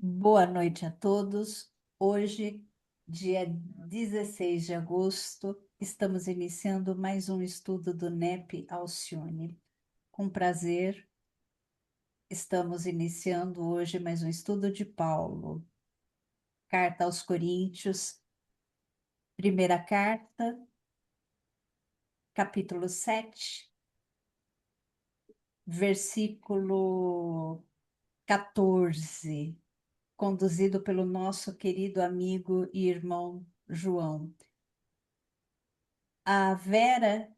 Boa noite a todos. Hoje, dia 16 de agosto, estamos iniciando mais um estudo do NEP Alcione. Com prazer, estamos iniciando hoje mais um estudo de Paulo. Carta aos Coríntios, primeira carta, capítulo 7, versículo 14, conduzido pelo nosso querido amigo e irmão João. A Vera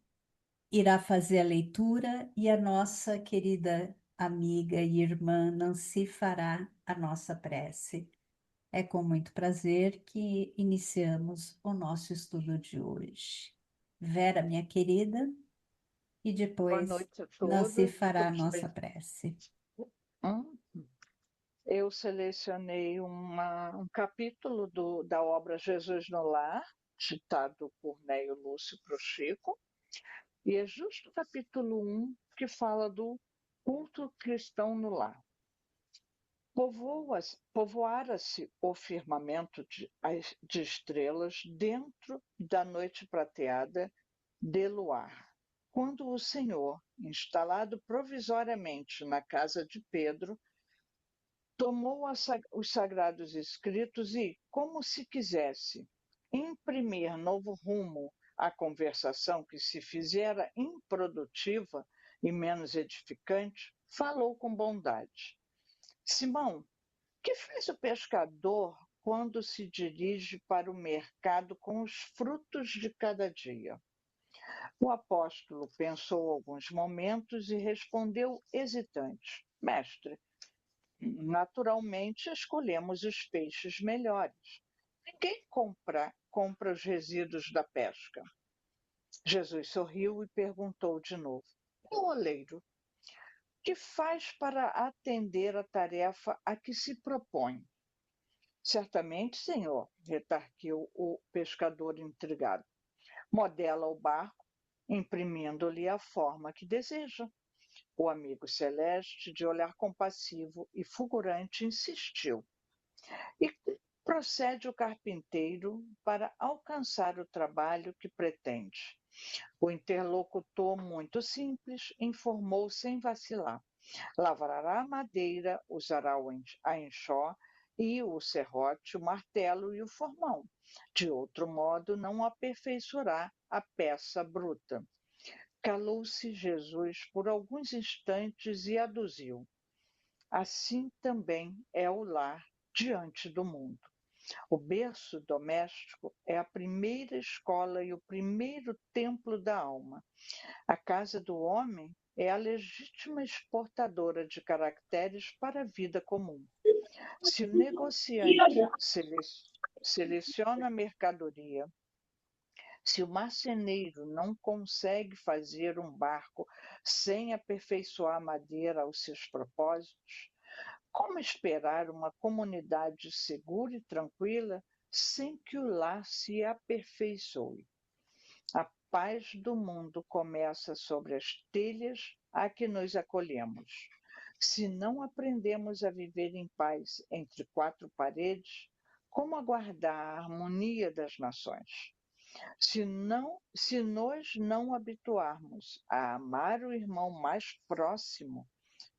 irá fazer a leitura e a nossa querida amiga e irmã Nancy fará a nossa prece. É com muito prazer que iniciamos o nosso estudo de hoje. Vera, minha querida, e Boa depois noite a Nancy todos, fará a todos nossa bem. prece. Hum, Eu selecionei um capítulo da obra Jesus no Lar, ditado por Neio Lúcio para o Chico, e é justo o capítulo 1 que fala do culto cristão no lar. Povoara-se o firmamento de estrelas dentro da noite prateada de luar, quando o Senhor, instalado provisoriamente na casa de Pedro, tomou os sagrados escritos e, como se quisesse imprimir novo rumo à conversação que se fizera improdutiva e menos edificante, falou com bondade. Simão, que faz o pescador quando se dirige para o mercado com os frutos de cada dia? O apóstolo pensou alguns momentos e respondeu hesitante: Mestre, naturalmente escolhemos os peixes melhores. Ninguém compra os resíduos da pesca. Jesus sorriu e perguntou de novo: O oleiro, que faz para atender a tarefa a que se propõe? Certamente, senhor, retarquiu o pescador intrigado. Modela o barco, imprimindo-lhe a forma que deseja. O amigo celeste, de olhar compassivo e fulgurante, insistiu. E procede o carpinteiro para alcançar o trabalho que pretende. O interlocutor, muito simples, informou sem vacilar. Lavrará a madeira, usará a enxó e o serrote, o martelo e o formão. De outro modo, não aperfeiçoará a peça bruta. Calou-se Jesus por alguns instantes e aduziu: Assim também é o lar diante do mundo. O berço doméstico é a primeira escola e o primeiro templo da alma. A casa do homem é a legítima exportadora de caracteres para a vida comum. Se o negociante seleciona a mercadoria, se o marceneiro não consegue fazer um barco sem aperfeiçoar a madeira aos seus propósitos, como esperar uma comunidade segura e tranquila sem que o lar se aperfeiçoe? A paz do mundo começa sobre as telhas a que nos acolhemos. Se não aprendemos a viver em paz entre quatro paredes, como aguardar a harmonia das nações? Se nós não habituarmos a amar o irmão mais próximo,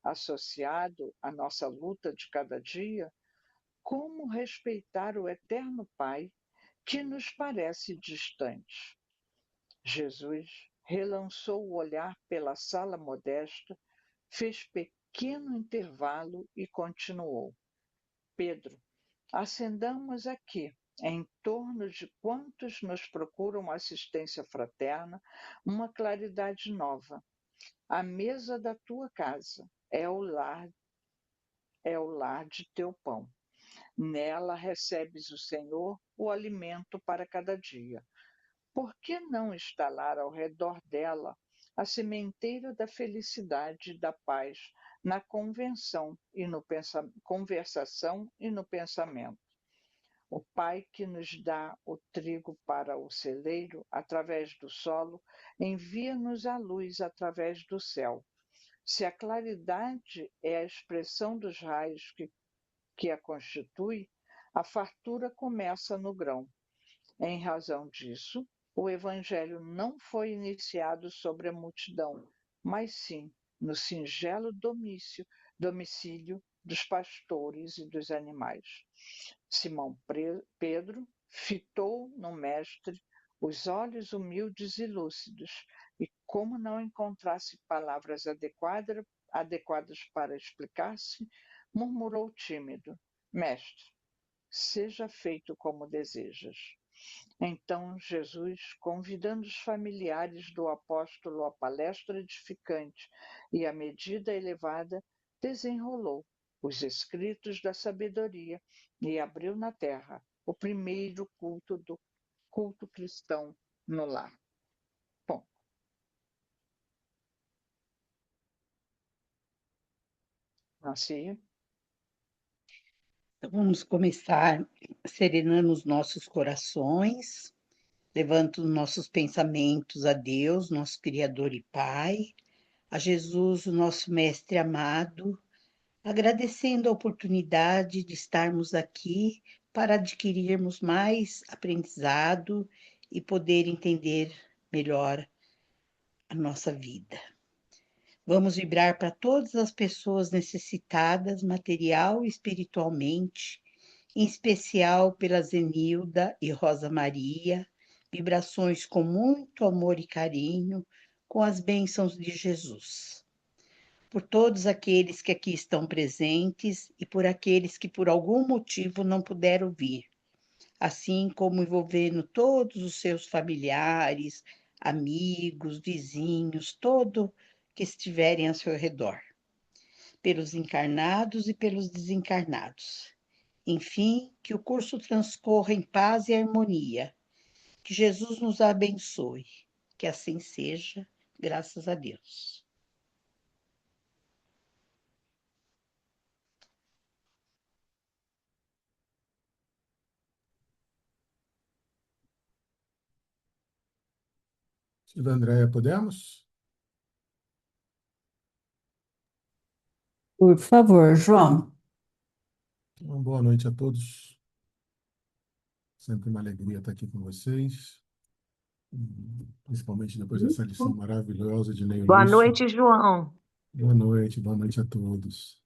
associado à nossa luta de cada dia, como respeitar o eterno Pai que nos parece distante? Jesus relançou o olhar pela sala modesta, fez pequeno intervalo e continuou: Pedro, acendamos aqui, em torno de quantos nos procuram assistência fraterna, uma claridade nova. A mesa da tua casa é o lar de teu pão. Nela recebes o Senhor o alimento para cada dia. Por que não instalar ao redor dela a sementeira da felicidade e da paz na conversação e no pensamento? O Pai que nos dá o trigo para o celeiro através do solo, envia-nos a luz através do céu. Se a claridade é a expressão dos raios que que a constitui, a fartura começa no grão. Em razão disso, o Evangelho não foi iniciado sobre a multidão, mas sim no singelo domicílio dos pastores e dos animais. Simão Pedro fitou no Mestre os olhos humildes e lúcidos, e, como não encontrasse palavras adequadas para explicar-se, murmurou tímido: Mestre, seja feito como desejas. Então Jesus, convidando os familiares do apóstolo à palestra edificante e à medida elevada, desenrolou os escritos da sabedoria e abriu na terra o primeiro culto cristão no lar. Bom, assim, Então, vamos começar serenando os nossos corações, levando nossos pensamentos a Deus, nosso Criador e Pai, a Jesus, o nosso Mestre amado, agradecendo a oportunidade de estarmos aqui para adquirirmos mais aprendizado e poder entender melhor a nossa vida. Vamos vibrar para todas as pessoas necessitadas, material e espiritualmente, em especial pela Zenilda e Rosa Maria, vibrações com muito amor e carinho, com as bênçãos de Jesus. Por todos aqueles que aqui estão presentes e por aqueles que por algum motivo não puderam vir, assim como envolvendo todos os seus familiares, amigos, vizinhos, todo que estiverem ao seu redor, pelos encarnados e pelos desencarnados. Enfim, que o curso transcorra em paz e harmonia. Que Jesus nos abençoe. Que assim seja, graças a Deus. Silvia Andréia, podemos? Por favor, João. Então, boa noite a todos. Sempre uma alegria estar aqui com vocês, principalmente depois dessa lição maravilhosa de Ney Boa Lúcio. noite, João. Boa noite a todos.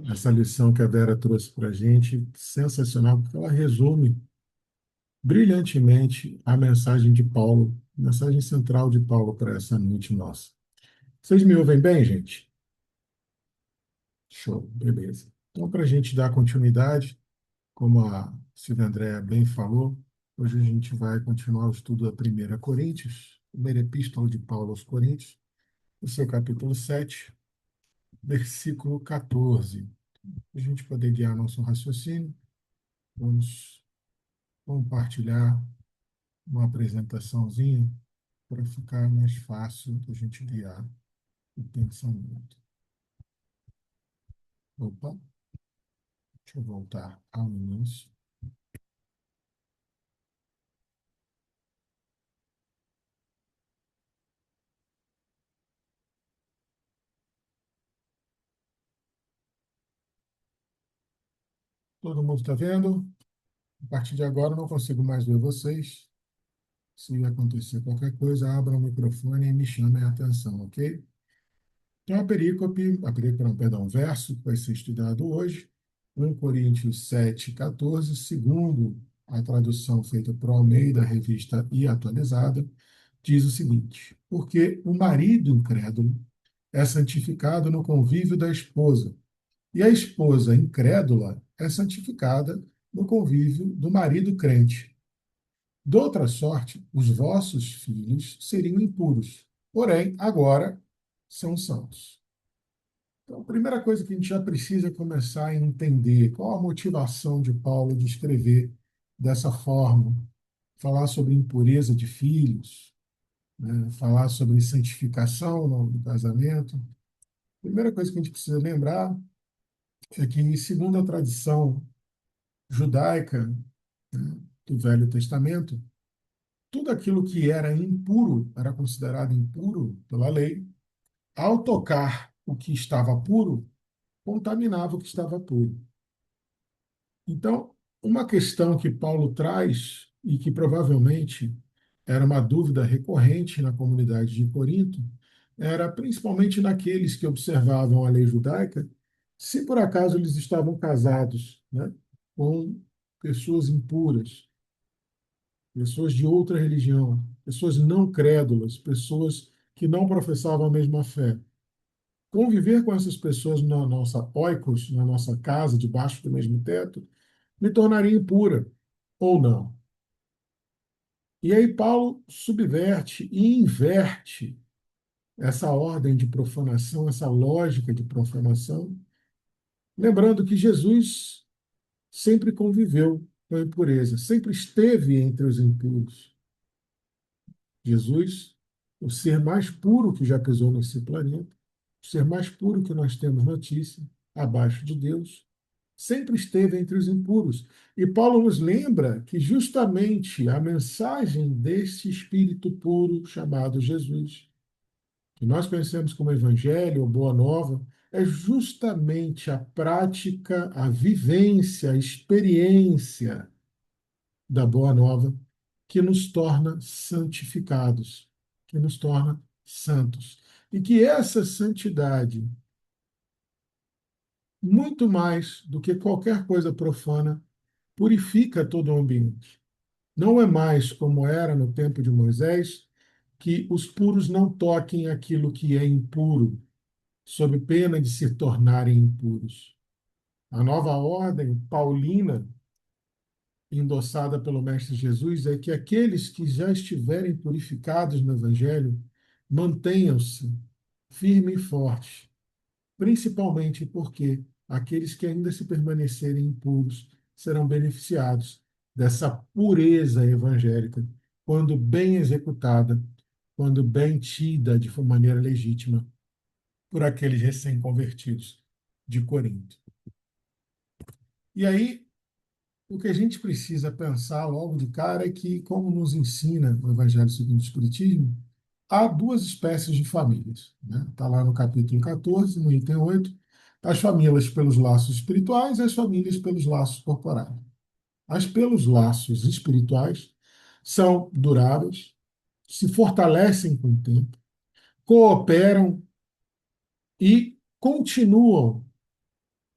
Essa lição que a Vera trouxe para a gente, sensacional, porque ela resume brilhantemente a mensagem de Paulo, a mensagem central de Paulo para essa noite nossa. Vocês me ouvem bem, gente? Show, beleza. Então, para a gente dar continuidade, como a Silvia Andréa bem falou, hoje a gente vai continuar o estudo da 1 Coríntios, primeira epístola de Paulo aos Coríntios, no seu capítulo 7, versículo 14. Para a gente poder guiar nosso raciocínio, vamos compartilhar uma apresentaçãozinha para ficar mais fácil da gente guiar o pensamento. Opa, deixa eu voltar ao início. Todo mundo está vendo? A partir de agora eu não consigo mais ver vocês. Se acontecer qualquer coisa, abra o microfone e me chamem a atenção, ok? Então, o verso que vai ser estudado hoje, 1 Coríntios 7, 14, segundo a tradução feita por Almeida, revista e atualizada, diz o seguinte: porque o marido incrédulo é santificado no convívio da esposa, e a esposa incrédula é santificada no convívio do marido crente. De outra sorte, os vossos filhos seriam impuros, porém, agora são santos. Então, a primeira coisa que a gente já precisa começar a entender qual a motivação de Paulo de escrever dessa forma, falar sobre impureza de filhos, né? Falar sobre santificação no casamento. A primeira coisa que a gente precisa lembrar é que, segundo a tradição judaica, né, do Velho Testamento, tudo aquilo que era impuro era considerado impuro pela lei. Ao tocar o que estava puro, contaminava o que estava puro. Então, uma questão que Paulo traz e que provavelmente era uma dúvida recorrente na comunidade de Corinto, era principalmente naqueles que observavam a lei judaica, se por acaso eles estavam casados, né, com pessoas impuras, pessoas de outra religião, pessoas não crédulas, pessoas que não professavam a mesma fé. Conviver com essas pessoas na nossa oikos, na nossa casa, debaixo do mesmo teto, me tornaria impura ou não. E aí Paulo subverte e inverte essa ordem de profanação, essa lógica de profanação, lembrando que Jesus sempre conviveu com a impureza, sempre esteve entre os impuros. Jesus, o ser mais puro que já pisou nesse planeta, o ser mais puro que nós temos notícia, abaixo de Deus, sempre esteve entre os impuros. E Paulo nos lembra que justamente a mensagem desse Espírito puro chamado Jesus, que nós conhecemos como Evangelho ou Boa Nova, é justamente a prática, a vivência, a experiência da Boa Nova que nos torna santificados, que nos torna santos. E que essa santidade, muito mais do que qualquer coisa profana, purifica todo o ambiente. Não é mais como era no tempo de Moisés, que os puros não toquem aquilo que é impuro, sob pena de se tornarem impuros. A nova ordem paulina, endossada pelo Mestre Jesus, é que aqueles que já estiverem purificados no Evangelho mantenham-se firmes e fortes, principalmente porque aqueles que ainda se permanecerem impuros serão beneficiados dessa pureza evangélica, quando bem executada, quando bem tida de maneira legítima por aqueles recém-convertidos de Corinto. E aí, o que a gente precisa pensar logo de cara é que, como nos ensina o Evangelho segundo o Espiritismo, há duas espécies de famílias. Né? Está lá no capítulo 14, no item 8, as famílias pelos laços espirituais e as famílias pelos laços corporais. As pelos laços espirituais são duráveis, se fortalecem com o tempo, cooperam e continuam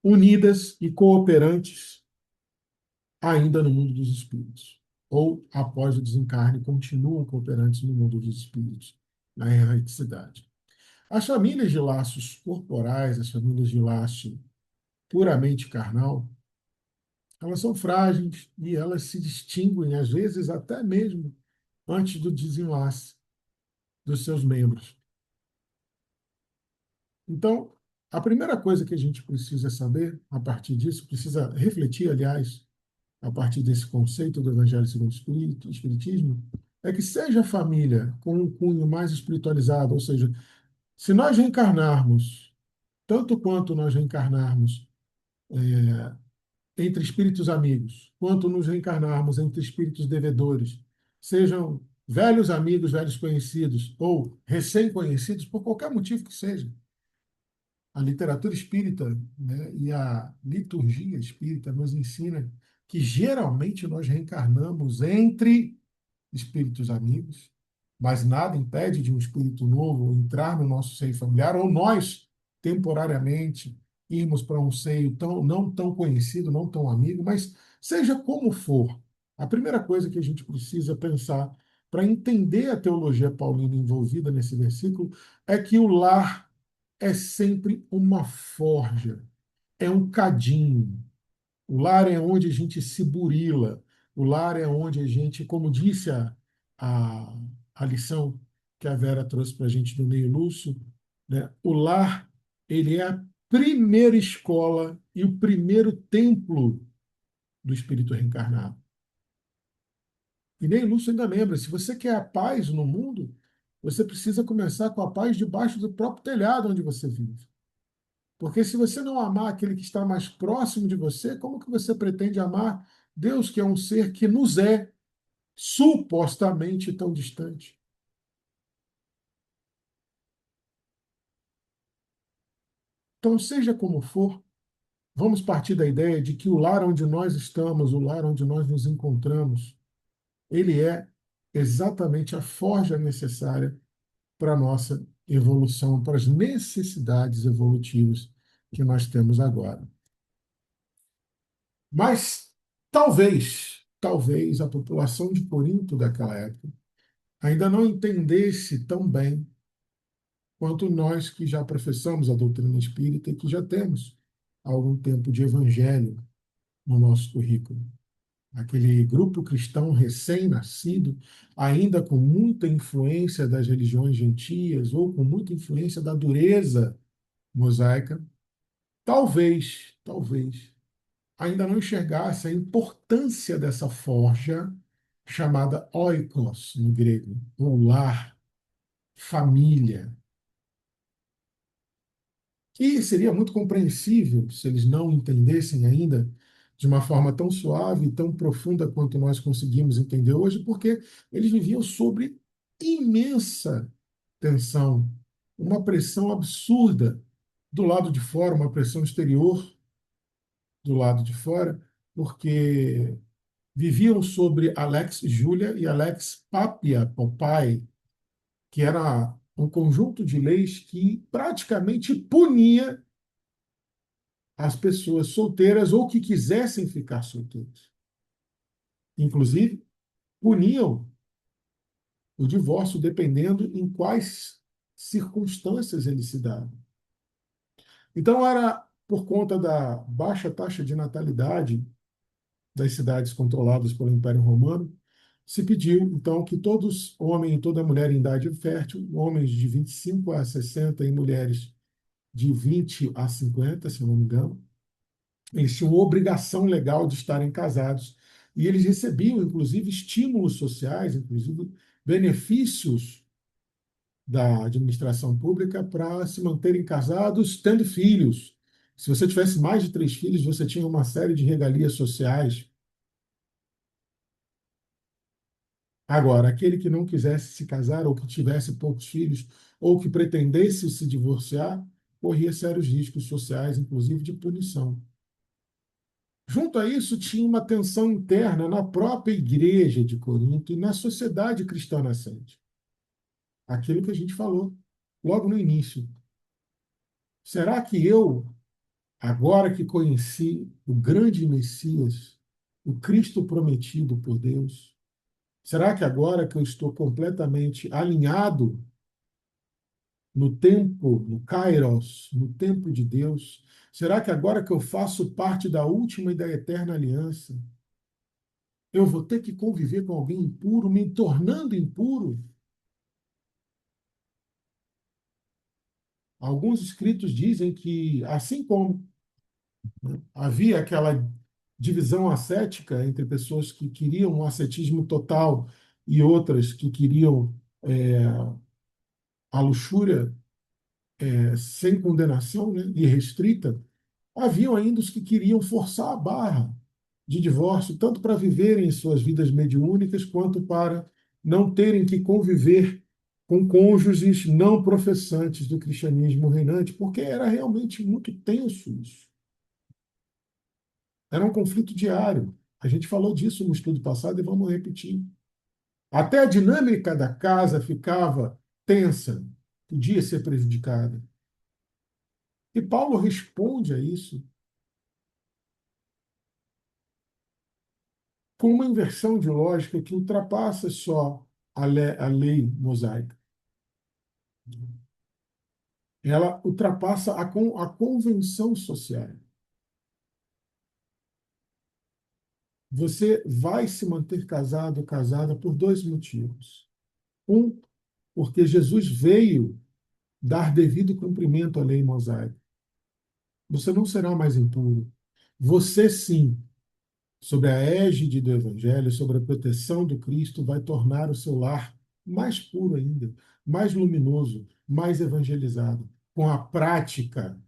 unidas e cooperantes ainda no mundo dos espíritos. Ou, após o desencarne, continuam cooperantes no mundo dos espíritos, na erraticidade. As famílias de laços corporais, as famílias de laço puramente carnal, elas são frágeis e elas se distinguem, às vezes, até mesmo antes do desenlace dos seus membros. Então, a primeira coisa que a gente precisa saber, a partir disso, precisa refletir, aliás, a partir desse conceito do Evangelho segundo o Espiritismo, é que seja a família com um cunho mais espiritualizado, ou seja, se nós reencarnarmos, tanto quanto nós reencarnarmos entre espíritos amigos, quanto nos reencarnarmos entre espíritos devedores, sejam velhos amigos, velhos conhecidos, ou recém-conhecidos, por qualquer motivo que seja, a literatura espírita, né, e a liturgia espírita nos ensina que geralmente nós reencarnamos entre espíritos amigos, mas nada impede de um espírito novo entrar no nosso seio familiar, ou nós, temporariamente, irmos para um seio não tão conhecido, não tão amigo, mas seja como for, a primeira coisa que a gente precisa pensar para entender a teologia paulina envolvida nesse versículo é que o lar é sempre uma forja, é um cadinho. O lar é onde a gente se burila, o lar é onde a gente, como disse a, a lição que a Vera trouxe para a gente do Ney Lúcio, né? O lar ele é a primeira escola e o primeiro templo do espírito reencarnado. E Ney Lúcio ainda lembra, se você quer a paz no mundo, você precisa começar com a paz debaixo do próprio telhado onde você vive. Porque se você não amar aquele que está mais próximo de você, como que você pretende amar Deus, que é um ser que nos é supostamente tão distante? Então, seja como for, vamos partir da ideia de que o lar onde nós estamos, o lar onde nós nos encontramos, ele é exatamente a forja necessária para a nossa evolução, para as necessidades evolutivas que nós temos agora. Mas talvez a população de Corinto daquela época ainda não entendesse tão bem quanto nós que já professamos a doutrina espírita e que já temos algum tempo de evangelho no nosso currículo. Aquele grupo cristão recém-nascido, ainda com muita influência das religiões gentias ou com muita influência da dureza mosaica, talvez, ainda não enxergasse a importância dessa forja chamada oikos no grego, ou lar, família, que seria muito compreensível se eles não entendessem ainda de uma forma tão suave e tão profunda quanto nós conseguimos entender hoje, porque eles viviam sobre imensa tensão, uma pressão absurda do lado de fora, uma pressão exterior do lado de fora, porque viviam sobre Alex Júlia e Alex Papia Popai, que era um conjunto de leis que praticamente punia as pessoas solteiras ou que quisessem ficar solteiras. Inclusive, puniam o divórcio dependendo em quais circunstâncias ele se dava. Então, era por conta da baixa taxa de natalidade das cidades controladas pelo Império Romano, se pediu, então, que todos, homem e toda mulher em idade fértil, homens de 25 a 60 e mulheres de 20 a 50, se não me engano, eles tinham obrigação legal de estarem casados e eles recebiam, inclusive, estímulos sociais, inclusive benefícios da administração pública para se manterem casados, tendo filhos. Se você tivesse mais de 3 filhos, você tinha uma série de regalias sociais. Agora, aquele que não quisesse se casar, ou que tivesse poucos filhos, ou que pretendesse se divorciar, corria sérios riscos sociais, inclusive de punição. Junto a isso, tinha uma tensão interna na própria igreja de Corinto e na sociedade cristã nascente. Aquilo que a gente falou logo no início. Será que eu, agora que conheci o grande Messias, o Cristo prometido por Deus, será que agora que eu estou completamente alinhado no tempo, no Kairos, no tempo de Deus, será que agora que eu faço parte da última e da eterna aliança, eu vou ter que conviver com alguém impuro, me tornando impuro? Alguns escritos dizem que, assim como havia aquela divisão ascética entre pessoas que queriam um ascetismo total e outras que queriam a luxúria sem condenação, né, irrestrita, haviam ainda os que queriam forçar a barra de divórcio, tanto para viverem suas vidas mediúnicas, quanto para não terem que conviver com cônjuges não professantes do cristianismo reinante, porque era realmente muito tenso isso. Era um conflito diário. A gente falou disso no estudo passado e vamos repetir. Até a dinâmica da casa ficava tensa, podia ser prejudicada. E Paulo responde a isso com uma inversão de lógica que ultrapassa só a lei mosaica. Ela ultrapassa a convenção social. Você vai se manter casado ou casada por 2 motivos. Um, porque Jesus veio dar devido cumprimento à lei mosaica. Você não será mais impuro. Você sim, sob a égide do Evangelho, sobre a proteção do Cristo, vai tornar o seu lar mais puro ainda, mais luminoso, mais evangelizado, com a prática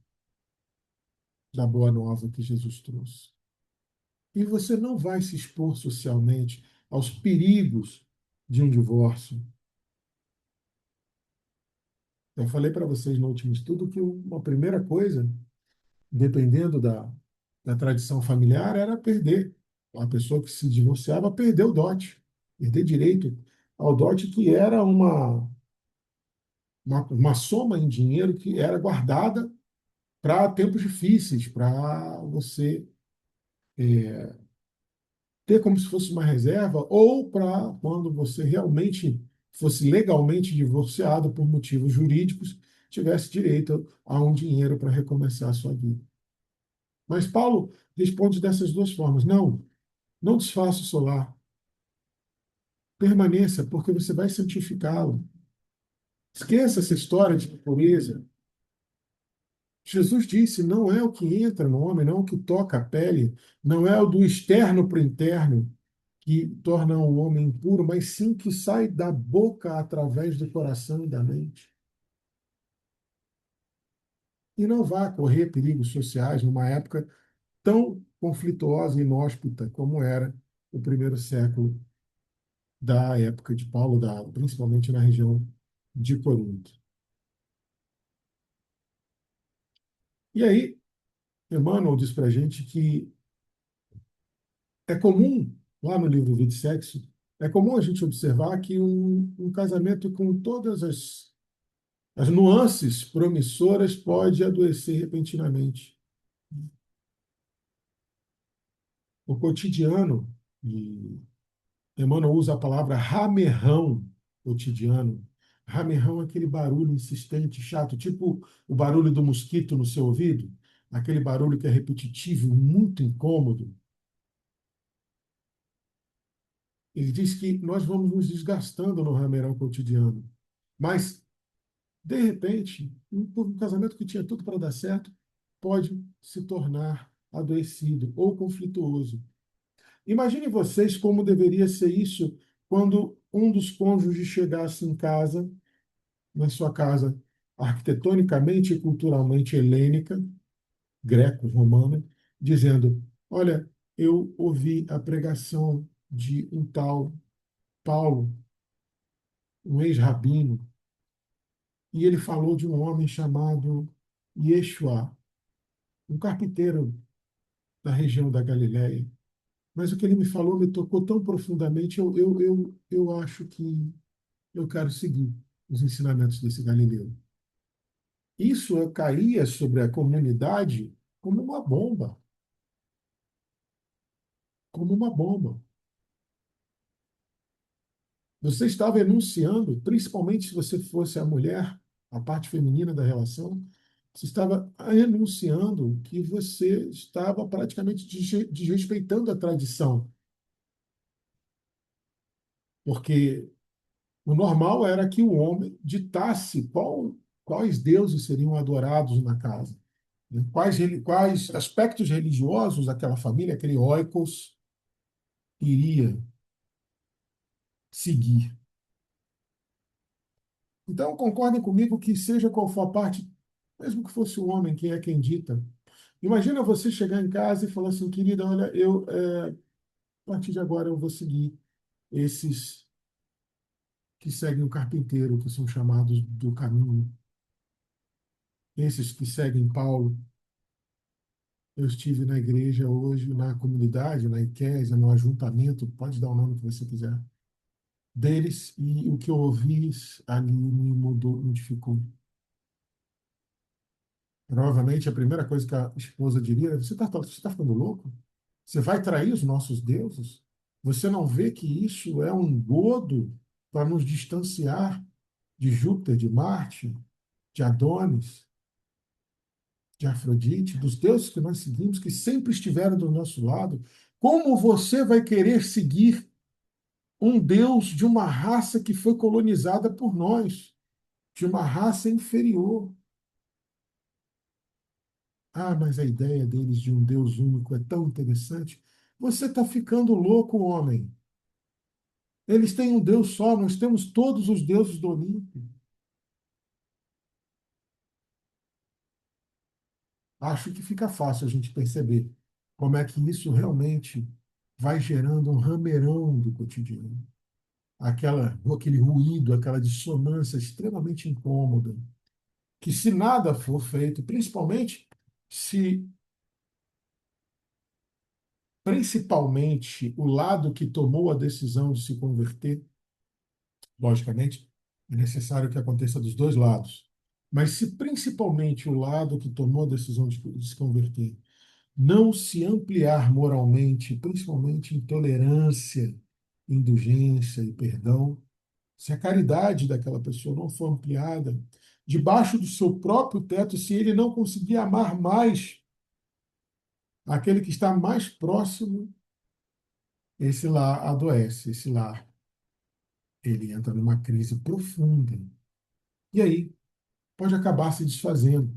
da boa nova que Jesus trouxe. E você não vai se expor socialmente aos perigos de um divórcio. Eu falei para vocês no último estudo que uma primeira coisa, dependendo da tradição familiar era perder. A pessoa que se divorciava perdeu o dote, perder direito ao dote, que era uma soma em dinheiro que era guardada para tempos difíceis, para você ter como se fosse uma reserva, ou para quando você realmente fosse legalmente divorciado por motivos jurídicos, tivesse direito a um dinheiro para recomeçar a sua vida. Mas Paulo responde dessas duas formas: não, não desfaça o seu lar, permaneça, porque você vai santificá-lo. Esqueça essa história de pureza. Jesus disse: não é o que entra no homem, não é o que toca a pele, não é o do externo para o interno que torna o homem impuro, mas sim o que sai da boca através do coração e da mente. E não vá correr perigos sociais numa época tão conflituosa e inóspita como era o primeiro século da época de Paulo, principalmente na região de Corinto. E aí, Emmanuel diz para a gente que é comum, lá no livro Vida e Sexo, é comum a gente observar que um casamento com todas as nuances promissoras pode adoecer repentinamente. O cotidiano, e Emmanuel usa a palavra ramerrão cotidiano. Ramerrão é aquele barulho insistente, chato, tipo o barulho do mosquito no seu ouvido, aquele barulho que é repetitivo, muito incômodo. Ele diz que nós vamos nos desgastando no ramerão cotidiano. Mas, de repente, um casamento que tinha tudo para dar certo pode se tornar adoecido ou conflituoso. Imagine vocês como deveria ser isso quando um dos cônjuges chegasse em casa, na sua casa arquitetonicamente e culturalmente helênica, greco-romana, dizendo: olha, eu ouvi a pregação de um tal Paulo, um ex-rabino, e ele falou de um homem chamado Yeshua, um carpinteiro da região da Galiléia. Mas o que ele me falou me tocou tão profundamente, eu acho que eu quero seguir os ensinamentos desse Galileu. Isso caía sobre a comunidade como uma bomba, como uma bomba. Você estava enunciando, principalmente se você fosse a mulher, a parte feminina da relação, você estava enunciando que você estava praticamente desrespeitando a tradição, porque o normal era que o homem ditasse quais deuses seriam adorados na casa, né? Quais aspectos religiosos aquela família, aquele oikos, iria seguir. Então, concordem comigo que, seja qual for a parte, mesmo que fosse o homem quem é quem dita, imagina você chegar em casa e falar assim: querida, olha, a partir de agora eu vou seguir esses que seguem o carpinteiro, que são chamados do caminho, esses que seguem Paulo. Eu estive na igreja hoje, na comunidade, na IKESA, no ajuntamento, pode dar o nome que você quiser, deles, e o que eu ouvi ali me mudou, me edificou. Provavelmente a primeira coisa que a esposa diria é: você tá ficando louco? Você vai trair os nossos deuses? Você não vê que isso é um engodo para nos distanciar de Júpiter, de Marte, de Adonis, de Afrodite, dos deuses que nós seguimos, que sempre estiveram do nosso lado? Como você vai querer seguir um Deus de uma raça que foi colonizada por nós, de uma raça inferior? Ah, mas a ideia deles de um Deus único é tão interessante. Você está ficando louco, homem. Eles têm um Deus só, nós temos todos os deuses do Olimpo. Acho que fica fácil a gente perceber como é que isso realmente vai gerando um rameirão do cotidiano. Aquele ruído, aquela dissonância extremamente incômoda, que, se nada for feito, principalmente se principalmente o lado que tomou a decisão de se converter, logicamente, é necessário que aconteça dos dois lados. Mas se principalmente o lado que tomou a decisão de se converter não se ampliar moralmente, principalmente em tolerância, indulgência e perdão, se a caridade daquela pessoa não for ampliada, debaixo do seu próprio teto, se ele não conseguir amar mais aquele que está mais próximo, esse lá adoece, esse lá ele entra numa crise profunda. E aí pode acabar se desfazendo.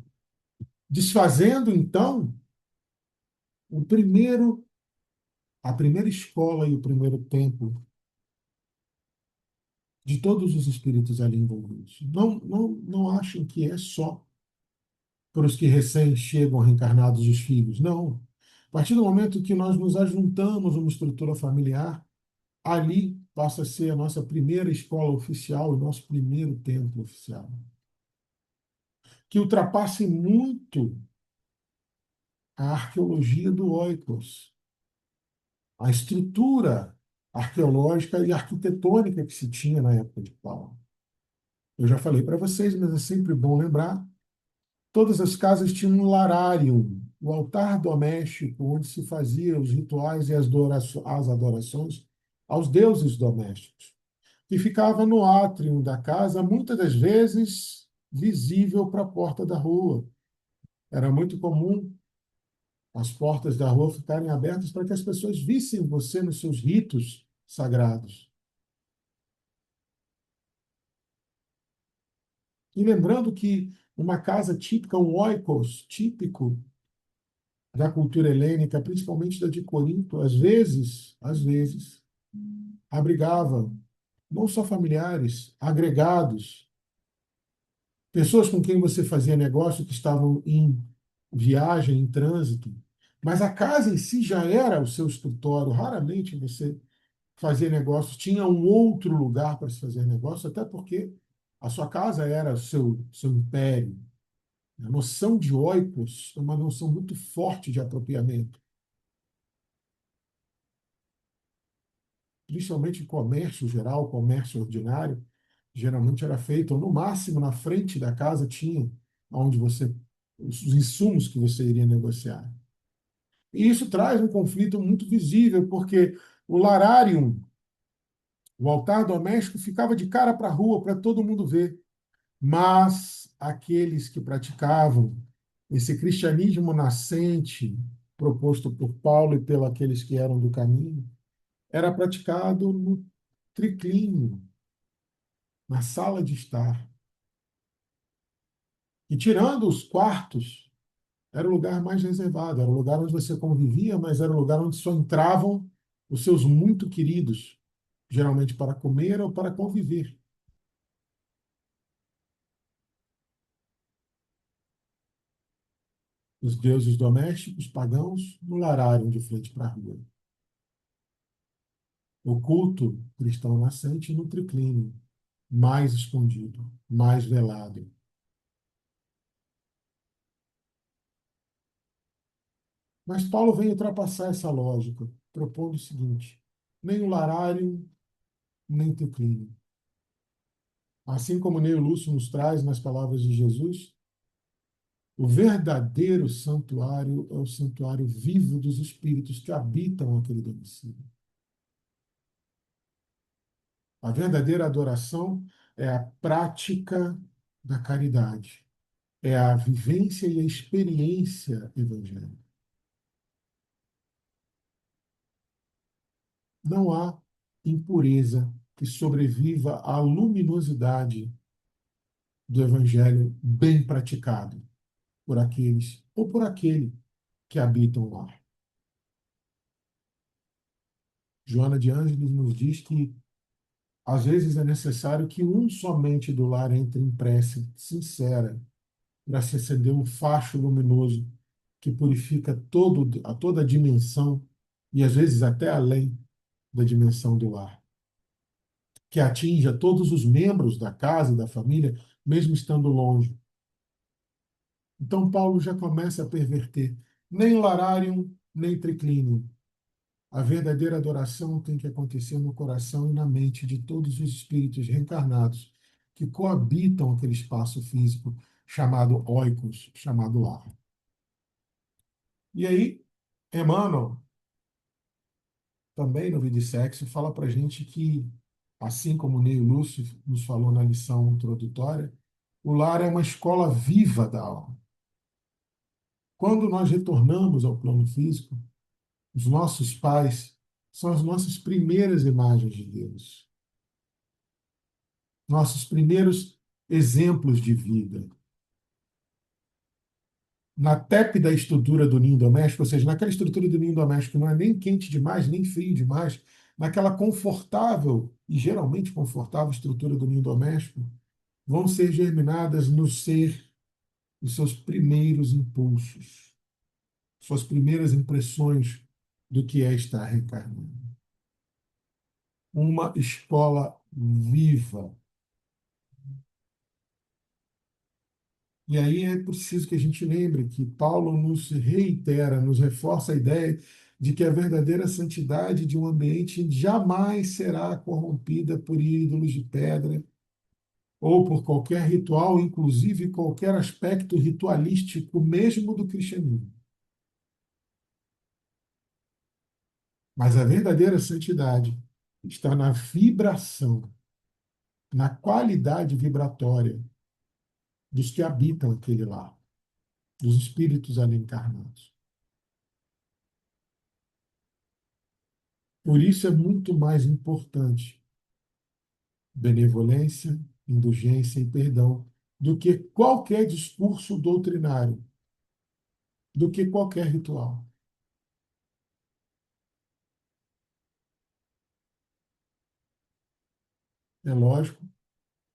Desfazendo, então, o primeiro, a primeira escola e o primeiro templo de todos os espíritos ali envolvidos. Não achem que é só para os que recém chegam reencarnados os filhos. Não. A partir do momento que nós nos ajuntamos uma estrutura familiar, ali passa a ser a nossa primeira escola oficial, o nosso primeiro templo oficial. Que ultrapasse muito a arqueologia do Oikos, a estrutura arqueológica e arquitetônica que se tinha na época de Paulo. Eu já falei para vocês, mas é sempre bom lembrar, todas as casas tinham um larário, o altar doméstico, onde se fazia os rituais e as adorações aos deuses domésticos, que ficava no átrio da casa, muitas das vezes visível para a porta da rua. Era muito comum as portas da rua ficarem abertas para que as pessoas vissem você nos seus ritos sagrados. E lembrando que uma casa típica, um oikos típico da cultura helênica, principalmente da de Corinto, às vezes, abrigava não só familiares, agregados, pessoas com quem você fazia negócio que estavam em viagem, em trânsito, mas a casa em si já era o seu escritório. Raramente você fazia negócios, tinha um outro lugar para se fazer negócio, até porque a sua casa era o seu império. A noção de oikos é uma noção muito forte de apropriamento, principalmente em comércio geral, comércio ordinário, geralmente era feito, ou no máximo na frente da casa tinha onde você os insumos que você iria negociar. E isso traz um conflito muito visível, porque o larário, o altar doméstico, ficava de cara para a rua para todo mundo ver. Mas aqueles que praticavam esse cristianismo nascente, proposto por Paulo e pelos aqueles que eram do caminho, era praticado no triclínio, na sala de estar. E tirando os quartos, era o lugar mais reservado, era o lugar onde você convivia, mas era o lugar onde só entravam os seus muito queridos, geralmente para comer ou para conviver. Os deuses domésticos, pagãos, no larário de frente para a rua. O culto cristão nascente no triclínio, mais escondido, mais velado. Mas Paulo vem ultrapassar essa lógica, propondo o seguinte: nem o larário, nem o triclínio. Assim como Neil Lúcio nos traz nas palavras de Jesus, o verdadeiro santuário é o santuário vivo dos espíritos que habitam aquele domicílio. A verdadeira adoração é a prática da caridade, é a vivência e a experiência evangélica. Não há impureza que sobreviva à luminosidade do evangelho bem praticado por aqueles ou por aquele que habitam lá. Joana de Ângeles nos diz que às vezes é necessário que um somente do lar entre em prece sincera para se acender um facho luminoso que purifica toda a dimensão e às vezes até além da dimensão do lar, que atinja todos os membros da casa e da família, mesmo estando longe. Então Paulo já começa a perverter nem larário, nem triclínio. A verdadeira adoração tem que acontecer no coração e na mente de todos os espíritos reencarnados que coabitam aquele espaço físico chamado oikos, chamado lar. E aí, Emmanuel, também no Vida e Sexo, fala para a gente que, assim como Neil Lúcio nos falou na lição introdutória, o lar é uma escola viva da alma. Quando nós retornamos ao plano físico, os nossos pais são as nossas primeiras imagens de Deus, nossos primeiros exemplos de vida. Na tépida estrutura do ninho doméstico, ou seja, naquela estrutura do ninho doméstico não é nem quente demais, nem frio demais, naquela confortável e geralmente confortável estrutura do ninho doméstico, vão ser germinadas no ser os seus primeiros impulsos, suas primeiras impressões do que é estar reencarnado. Uma escola viva. E aí é preciso que a gente lembre que Paulo nos reitera, nos reforça a ideia de que a verdadeira santidade de um ambiente jamais será corrompida por ídolos de pedra ou por qualquer ritual, inclusive qualquer aspecto ritualístico, mesmo do cristianismo. Mas a verdadeira santidade está na vibração, na qualidade vibratória dos que habitam aquele lar, dos espíritos ali encarnados. Por isso é muito mais importante benevolência, indulgência e perdão do que qualquer discurso doutrinário, do que qualquer ritual. É lógico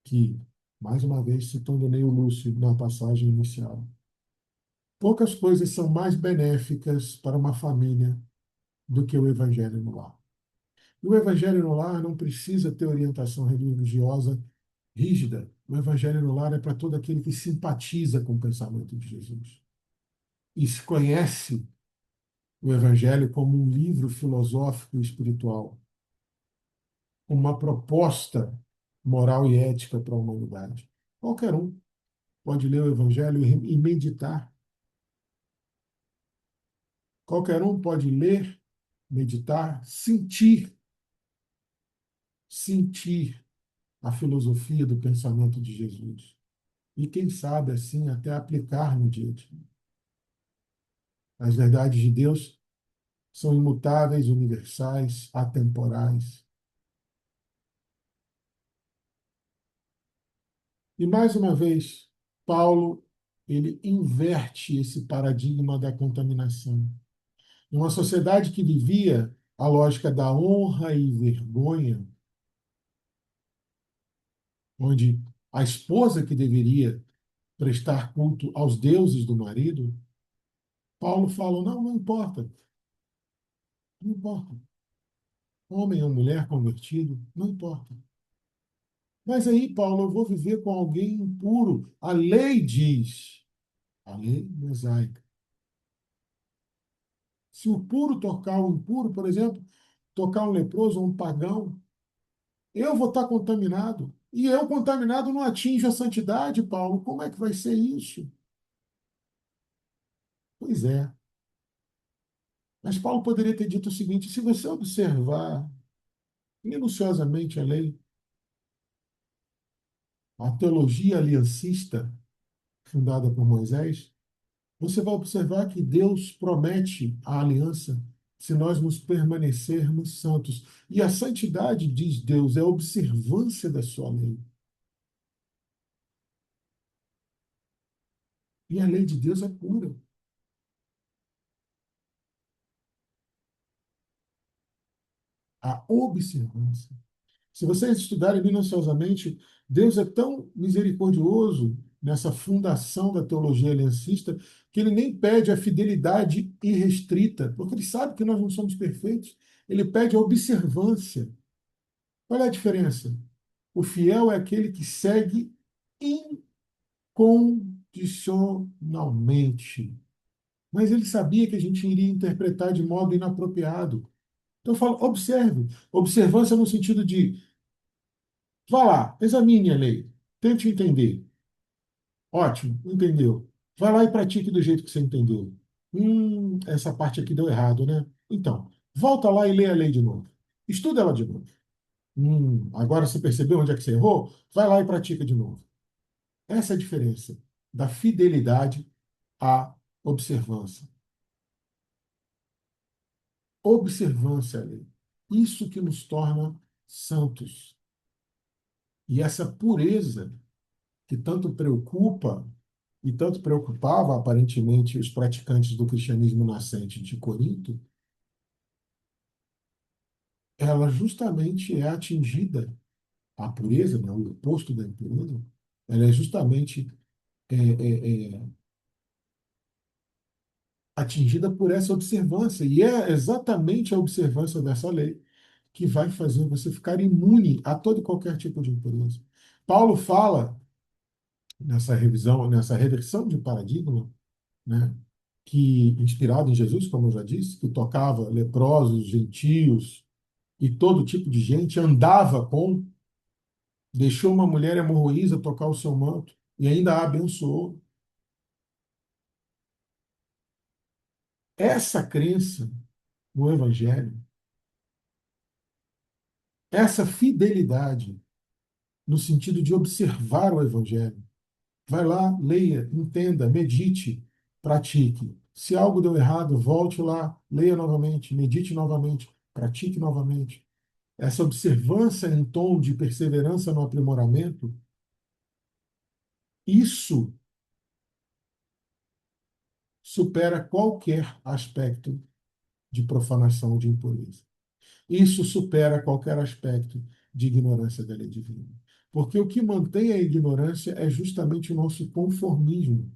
que, mais uma vez, citando Neil Lúcio na passagem inicial, poucas coisas são mais benéficas para uma família do que o evangelho no lar. O evangelho no lar não precisa ter orientação religiosa rígida. O evangelho no lar é para todo aquele que simpatiza com o pensamento de Jesus e se conhece o evangelho como um livro filosófico e espiritual, uma proposta moral e ética para a humanidade. Qualquer um pode ler o evangelho e meditar. Qualquer um pode ler, meditar, sentir a filosofia do pensamento de Jesus. E quem sabe, assim, até aplicar no dia a dia. As verdades de Deus são imutáveis, universais, atemporais. E, mais uma vez, Paulo ele inverte esse paradigma da contaminação. Uma sociedade que vivia a lógica da honra e vergonha, onde a esposa que deveria prestar culto aos deuses do marido, Paulo fala, não, não importa, não importa. Homem ou mulher convertido, não importa. Mas aí, Paulo, eu vou viver com alguém impuro. A lei diz, a lei mosaica. Se o puro tocar o impuro, por exemplo, tocar um leproso ou um pagão, eu vou estar contaminado. E eu, contaminado, não atinjo a santidade, Paulo. Como é que vai ser isso? Pois é. Mas Paulo poderia ter dito o seguinte: se você observar minuciosamente a lei, a teologia aliancista fundada por Moisés, você vai observar que Deus promete a aliança se nós nos permanecermos santos. E a santidade, diz Deus, é a observância da sua lei. E a lei de Deus é pura. A observância. Se vocês estudarem minuciosamente, Deus é tão misericordioso nessa fundação da teologia aliancista que ele nem pede a fidelidade irrestrita, porque ele sabe que nós não somos perfeitos. Ele pede a observância. Qual é a diferença? O fiel é aquele que segue incondicionalmente. Mas ele sabia que a gente iria interpretar de modo inapropriado. Então eu falo, observe. Observância no sentido de, vá lá, examine a lei, tente entender. Ótimo, entendeu. Vai lá e pratique do jeito que você entendeu. Essa parte aqui deu errado, né? Então, volta lá e lê a lei de novo. Estuda ela de novo. Agora você percebeu onde é que você errou? Vai lá e pratica de novo. Essa é a diferença da fidelidade à observância. Observância à lei. Isso que nos torna santos. E essa pureza que tanto preocupa e tanto preocupava aparentemente os praticantes do cristianismo nascente de Corinto, ela justamente é atingida, a pureza, né, o oposto da impureza, ela é justamente atingida por essa observância. E é exatamente a observância dessa lei que vai fazer você ficar imune a todo e qualquer tipo de impureza. Paulo fala nessa revisão, nessa reversão de paradigma, né, que inspirado em Jesus, como eu já disse, que tocava leprosos, gentios e todo tipo de gente, andava com, deixou uma mulher hemorroísa tocar o seu manto e ainda a abençoou. Essa crença no Evangelho, essa fidelidade no sentido de observar o Evangelho. Vai lá, leia, entenda, medite, pratique. Se algo deu errado, volte lá, leia novamente, medite novamente, pratique novamente. Essa observância em tom de perseverança no aprimoramento, isso supera qualquer aspecto de profanação ou de impureza. Isso supera qualquer aspecto de ignorância da lei divina. Porque o que mantém a ignorância é justamente o nosso conformismo.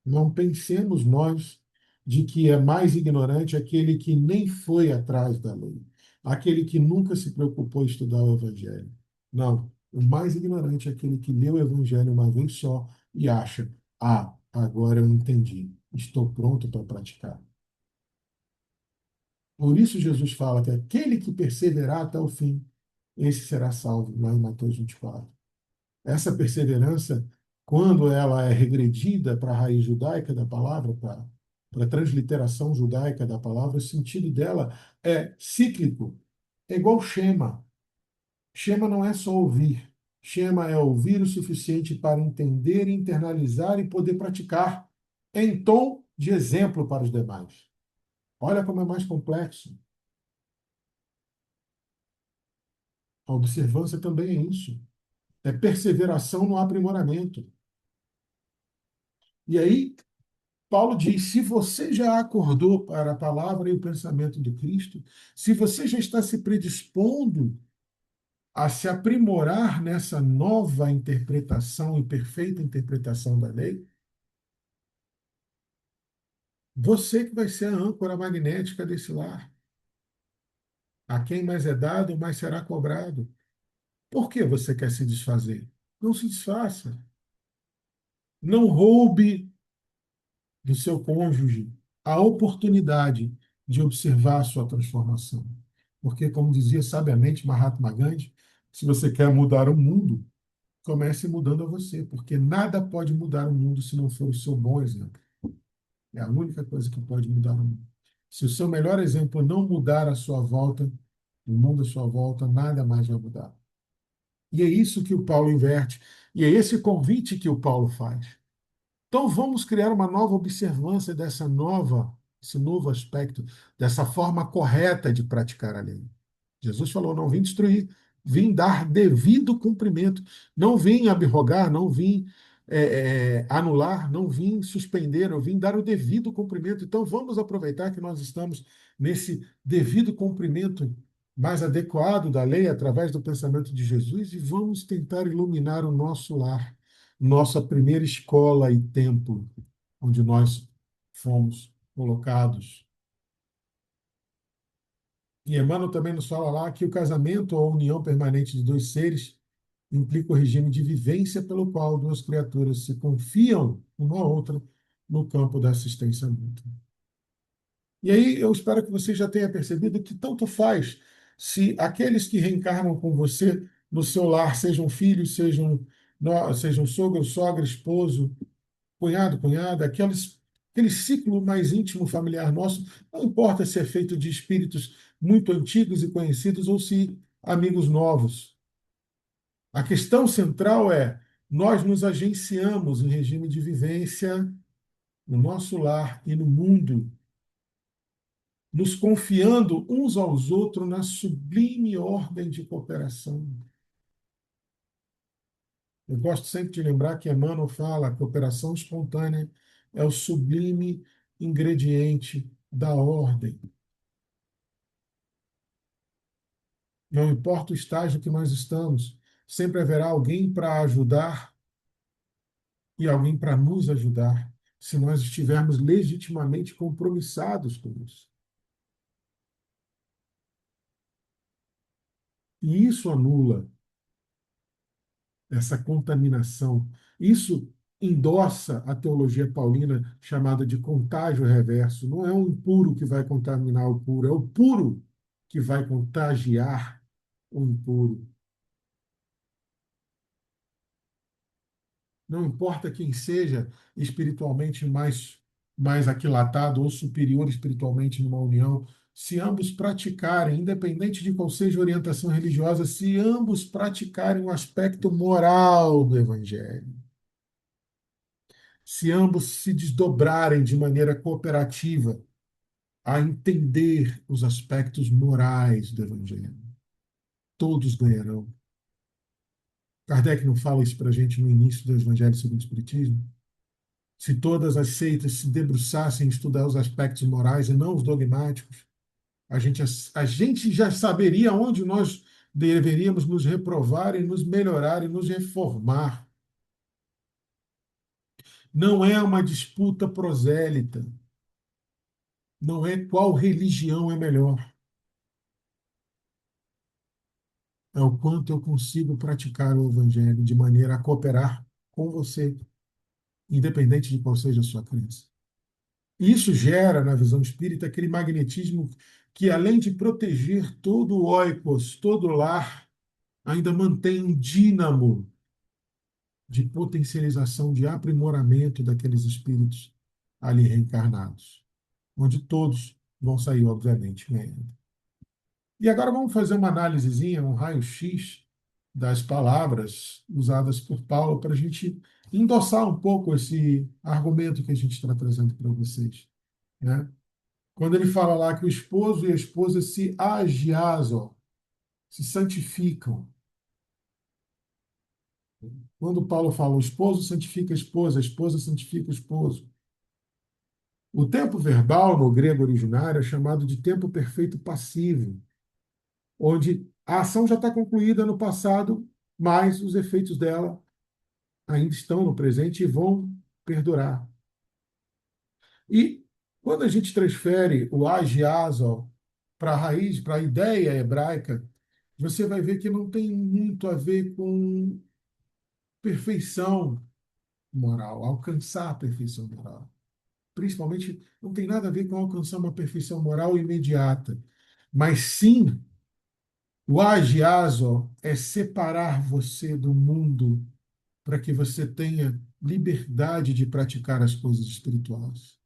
Não pensemos nós de que é mais ignorante aquele que nem foi atrás da lei, aquele que nunca se preocupou em estudar o Evangelho. Não. O mais ignorante é aquele que lê o Evangelho uma vez só e acha: ah, agora eu entendi, estou pronto para praticar. Por isso Jesus fala que aquele que perseverar até o fim, esse será salvo, lá em Mateus 24. Essa perseverança, quando ela é regredida para a raiz judaica da palavra, para a transliteração judaica da palavra, o sentido dela é cíclico, é igual Shema. Shema não é só ouvir. Shema é ouvir o suficiente para entender, internalizar e poder praticar em tom de exemplo para os demais. Olha como é mais complexo. A observância também é isso. É perseveração no aprimoramento. E aí, Paulo diz: se você já acordou para a palavra e o pensamento do Cristo, se você já está se predispondo a se aprimorar nessa nova interpretação e perfeita interpretação da lei, você que vai ser a âncora magnética desse lar. A quem mais é dado, mais será cobrado. Por que você quer se desfazer? Não se desfaça. Não roube do seu cônjuge a oportunidade de observar a sua transformação. Porque, como dizia sabiamente Mahatma Gandhi, se você quer mudar o mundo, comece mudando a você, porque nada pode mudar o mundo se não for o seu bom exemplo. É a única coisa que pode mudar o mundo. Se o seu melhor exemplo não mudar a sua volta, o mundo à sua volta, nada mais vai mudar. E é isso que o Paulo inverte, e é esse convite que o Paulo faz. Então vamos criar uma nova observância esse novo aspecto, dessa forma correta de praticar a lei. Jesus falou: não vim destruir, vim dar devido cumprimento. Não vim abrogar, não vim anular, não vim suspender, eu vim dar o devido cumprimento. Então vamos aproveitar que nós estamos nesse devido cumprimento mais adequado da lei, através do pensamento de Jesus, e vamos tentar iluminar o nosso lar, nossa primeira escola e templo, onde nós fomos colocados. E Emmanuel também nos fala lá que o casamento ou a união permanente de dois seres implica o regime de vivência pelo qual duas criaturas se confiam uma à outra no campo da assistência mútua. E aí eu espero que você já tenha percebido que tanto faz se aqueles que reencarnam com você no seu lar, sejam filhos, sejam sogro, sogra, esposo, cunhado, cunhada, aquele ciclo mais íntimo familiar nosso, não importa se é feito de espíritos muito antigos e conhecidos ou se amigos novos. A questão central é: nós nos agenciamos em regime de vivência no nosso lar e no mundo, nos confiando uns aos outros na sublime ordem de cooperação. Eu gosto sempre de lembrar que Emmanuel fala: a cooperação espontânea é o sublime ingrediente da ordem. Não importa o estágio que nós estamos, sempre haverá alguém para ajudar e alguém para nos ajudar, se nós estivermos legitimamente compromissados com isso. E isso anula essa contaminação. Isso endossa a teologia paulina chamada de contágio reverso. Não é o impuro que vai contaminar o puro, é o puro que vai contagiar o impuro. Não importa quem seja espiritualmente mais aquilatado ou superior espiritualmente numa união, se ambos praticarem, independente de qual seja a orientação religiosa, se ambos praticarem o aspecto moral do Evangelho, se ambos se desdobrarem de maneira cooperativa a entender os aspectos morais do Evangelho, todos ganharão. Kardec não fala isso para a gente no início do Evangelho segundo o Espiritismo? Se todas as seitas se debruçassem em estudar os aspectos morais e não os dogmáticos, a gente já saberia onde nós deveríamos nos reprovar e nos melhorar e nos reformar. Não é uma disputa prosélita. Não é qual religião é melhor. É o quanto eu consigo praticar o Evangelho de maneira a cooperar com você, independente de qual seja a sua crença. Isso gera, na visão espírita, aquele magnetismo que, além de proteger todo o oikos, todo o lar, ainda mantém um dínamo de potencialização, de aprimoramento daqueles espíritos ali reencarnados, onde todos vão sair, obviamente, ganhando. E agora vamos fazer uma análisezinha, um raio-x das palavras usadas por Paulo para a gente endossar um pouco esse argumento que a gente está trazendo para vocês, né? Quando ele fala lá que o esposo e a esposa se agiasam, se santificam. Quando Paulo fala o esposo santifica a esposa santifica o esposo. O tempo verbal no grego originário é chamado de tempo perfeito passivo, onde a ação já está concluída no passado, mas os efeitos dela ainda estão no presente e vão perdurar. E quando a gente transfere o agiazo para a raiz, para a ideia hebraica, você vai ver que não tem muito a ver com perfeição moral, alcançar a perfeição moral. Principalmente, não tem nada a ver com alcançar uma perfeição moral imediata, mas sim o agiazo é separar você do mundo para que você tenha liberdade de praticar as coisas espirituais.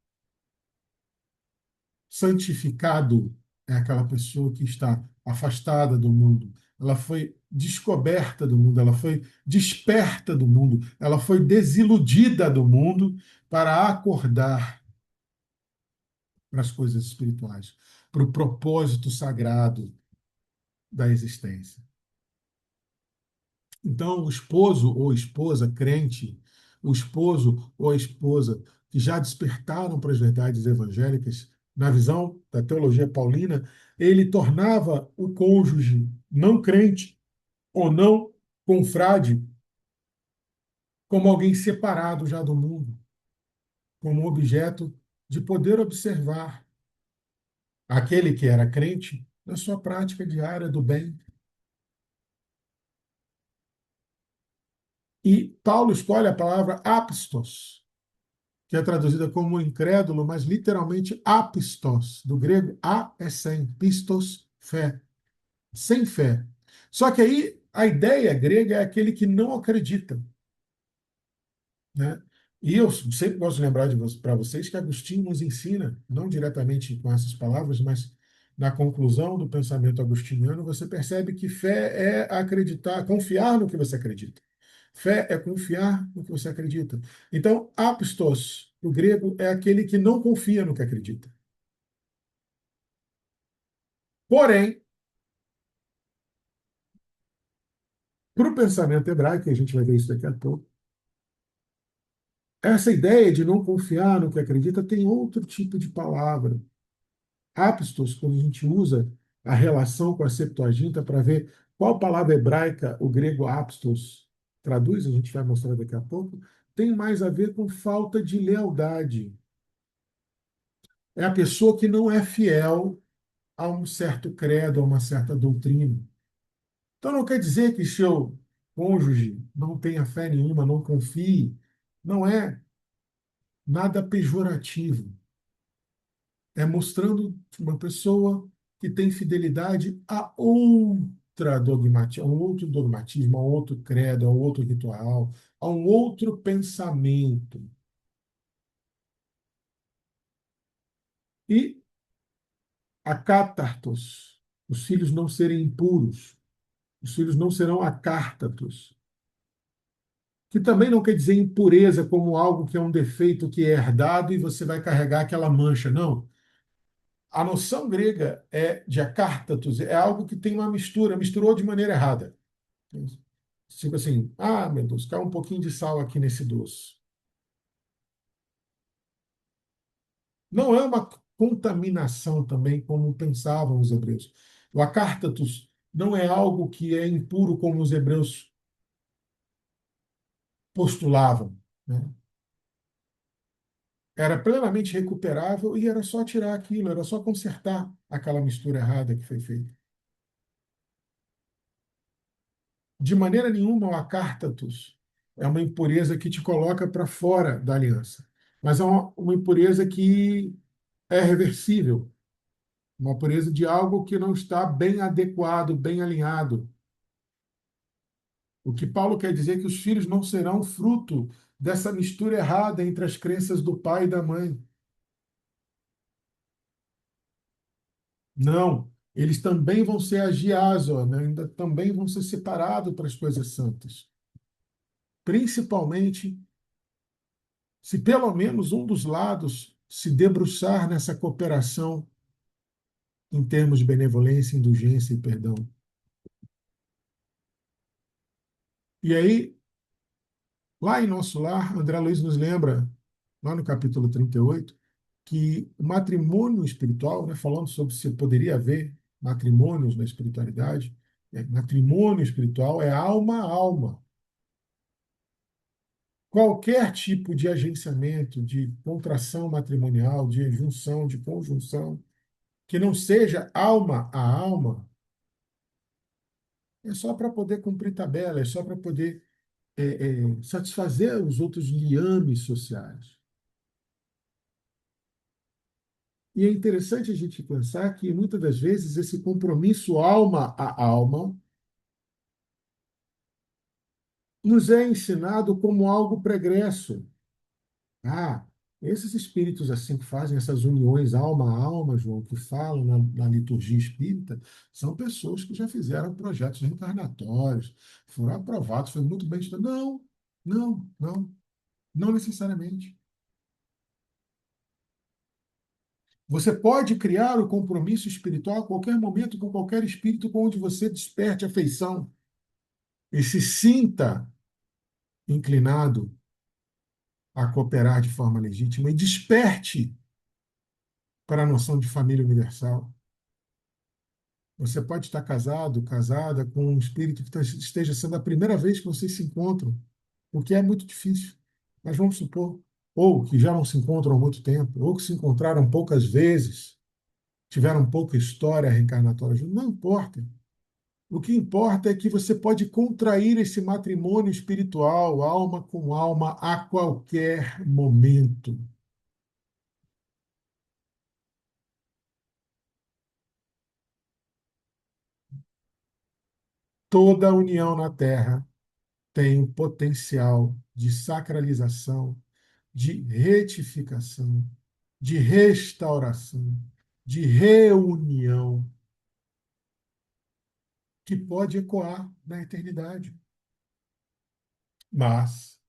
Santificado é aquela pessoa que está afastada do mundo. Ela foi descoberta do mundo, ela foi desperta do mundo, ela foi desiludida do mundo para acordar para as coisas espirituais, para o propósito sagrado da existência. Então, o esposo ou esposa crente, o esposo ou a esposa que já despertaram para as verdades evangélicas, na visão da teologia paulina, ele tornava o cônjuge não crente ou não confrade como alguém separado já do mundo, como objeto de poder observar aquele que era crente na sua prática diária do bem. E Paulo escolhe a palavra apistos, que é traduzida como incrédulo, mas literalmente apistos, do grego a é sem, pistos, fé, sem fé. Só que aí a ideia grega é aquele que não acredita, né? E eu sempre gosto de lembrar para vocês que Agostinho nos ensina, não diretamente com essas palavras, mas na conclusão do pensamento agostiniano, você percebe que fé é acreditar, confiar no que você acredita. Fé é confiar no que você acredita. Então, apistos, o grego, é aquele que não confia no que acredita. Porém, para o pensamento hebraico, e a gente vai ver isso daqui a pouco, essa ideia de não confiar no que acredita tem outro tipo de palavra. Apistos, quando a gente usa a relação com a Septuaginta para ver qual palavra hebraica o grego apistos traduz, a gente vai mostrar daqui a pouco, tem mais a ver com falta de lealdade. É a pessoa que não é fiel a um certo credo, a uma certa doutrina. Então não quer dizer que seu cônjuge não tenha fé nenhuma, não confie. Não é nada pejorativo. É mostrando uma pessoa que tem fidelidade a outra dogmatismo, a um outro dogmatismo, a um outro credo, a um outro ritual, a um outro pensamento. E acátartos, os filhos não serem impuros, os filhos não serão acártatos, que também não quer dizer impureza como algo que é um defeito que é herdado e você vai carregar aquela mancha. Não. A noção grega de acártatos é algo que tem uma mistura, misturou de maneira errada. Tipo assim, ah, meu Deus, cai um pouquinho de sal aqui nesse doce. Não é uma contaminação também, como pensavam os hebreus. O acártatos não é algo que é impuro como os hebreus postulavam, né? Era plenamente recuperável e era só tirar aquilo, era só consertar aquela mistura errada que foi feita. De maneira nenhuma, o acártatos é uma impureza que te coloca para fora da aliança, mas é uma impureza que é reversível, uma impureza de algo que não está bem adequado, bem alinhado. O que Paulo quer dizer é que os filhos não serão fruto dessa mistura errada entre as crenças do pai e da mãe. Não, eles também vão ser agiazo, né? Ainda também vão ser separados para as coisas santas. Principalmente se pelo menos um dos lados se debruçar nessa cooperação em termos de benevolência, indulgência e perdão. E aí, lá em Nosso Lar, André Luiz nos lembra, lá no capítulo 38, que o matrimônio espiritual, né, falando sobre se poderia haver matrimônios na espiritualidade, matrimônio espiritual é alma a alma. Qualquer tipo de agenciamento, de contração matrimonial, de junção, de conjunção, que não seja alma a alma, é só para poder cumprir tabela, é só para poder satisfazer os outros liames sociais. E é interessante a gente pensar que muitas das vezes esse compromisso alma a alma nos é ensinado como algo pregresso. Ah, esses espíritos assim que fazem essas uniões alma a alma, João, que falam na liturgia espírita, são pessoas que já fizeram projetos reencarnatórios, foram aprovados, foi muito bem estudado. Não, não, não, não necessariamente. Você pode criar o compromisso espiritual a qualquer momento com qualquer espírito com onde você desperte afeição e se sinta inclinado a cooperar de forma legítima e desperte para a noção de família universal. Você pode estar casado, casada com um espírito que esteja sendo a primeira vez que vocês se encontram, o que é muito difícil. Mas vamos supor, ou que já não se encontram há muito tempo, ou que se encontraram poucas vezes, tiveram pouca história reencarnatória juntos, não importa. O que importa é que você pode contrair esse matrimônio espiritual, alma com alma, a qualquer momento. Toda união na Terra tem o potencial de sacralização, de retificação, de restauração, de reunião, que pode ecoar na eternidade. Mas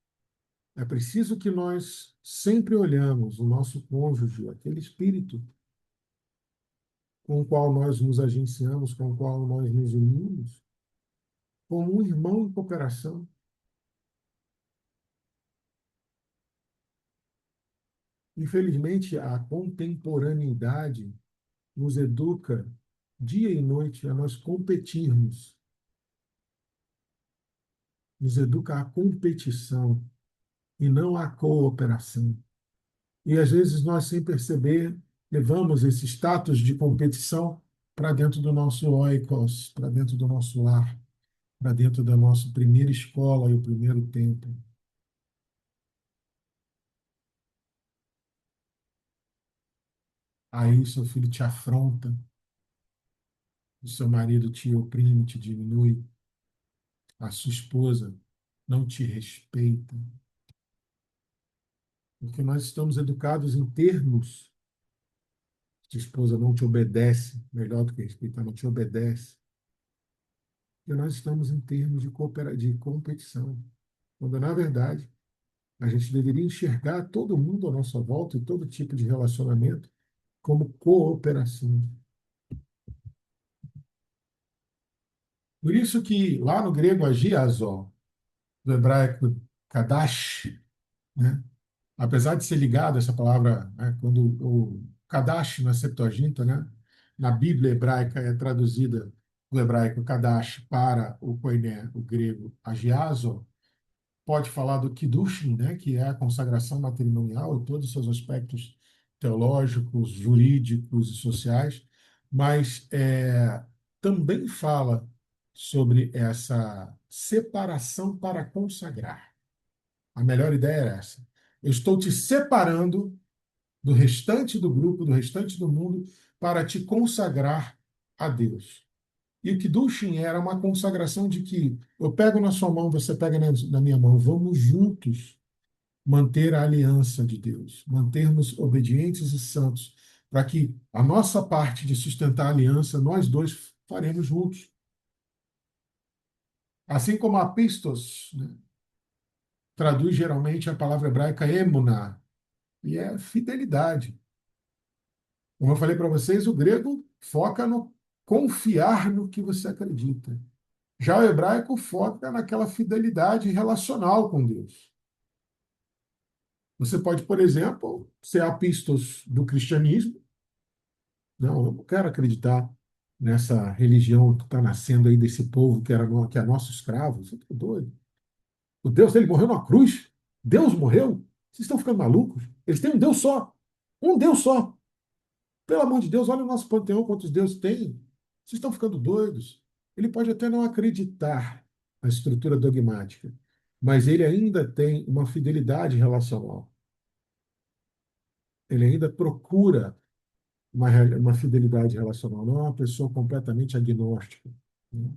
é preciso que nós sempre olhamos o nosso cônjuge, aquele espírito com o qual nós nos agenciamos, com o qual nós nos unimos, como um irmão em cooperação. Infelizmente, a contemporaneidade nos educa dia e noite a nós competirmos, nos educa a competição e não a cooperação. E às vezes nós, sem perceber, levamos esse status de competição para dentro do nosso oikos, para dentro do nosso lar, para dentro da nossa primeira escola e o primeiro templo. Aí seu filho te afronta, o seu marido te oprime, te diminui, a sua esposa não te respeita, porque nós estamos educados em termos. Sua esposa não te obedece, melhor do que respeitar, não te obedece. E nós estamos em termos de competição, quando, na verdade, a gente deveria enxergar todo mundo à nossa volta e todo tipo de relacionamento como cooperação. Por isso que lá no grego agiasó, no hebraico kadash, né? Apesar de ser ligado essa palavra, né, quando o kadash na Septuaginta, né, na Bíblia hebraica é traduzida do hebraico kadash para o koiné, o grego agiazo, pode falar do kiddushin, né, que é a consagração matrimonial, todos os seus aspectos teológicos, jurídicos e sociais, mas também fala sobre essa separação para consagrar. A melhor ideia era essa. Eu estou te separando do restante do grupo, do restante do mundo, para te consagrar a Deus. E o Kiddushin era uma consagração de que eu pego na sua mão, você pega na minha mão, vamos juntos manter a aliança de Deus, mantermos obedientes e santos, para que a nossa parte de sustentar a aliança, nós dois faremos juntos. Assim como a pistos, né, traduz geralmente a palavra hebraica emuná, e é fidelidade. Como eu falei para vocês, o grego foca no confiar no que você acredita. Já o hebraico foca naquela fidelidade relacional com Deus. Você pode, por exemplo, ser apistos do cristianismo. Não, eu não quero acreditar nessa religião que está nascendo aí desse povo que é nosso escravo. Você está doido. O Deus dele morreu na cruz. Deus morreu. Vocês estão ficando malucos? Eles têm um Deus só. Um Deus só. Pelo amor de Deus, olha o nosso panteão, quantos deuses tem. Vocês estão ficando doidos. Ele pode até não acreditar na estrutura dogmática, mas ele ainda tem uma fidelidade relacional. Ele ainda procura uma fidelidade relacional, não é uma pessoa completamente agnóstica, né?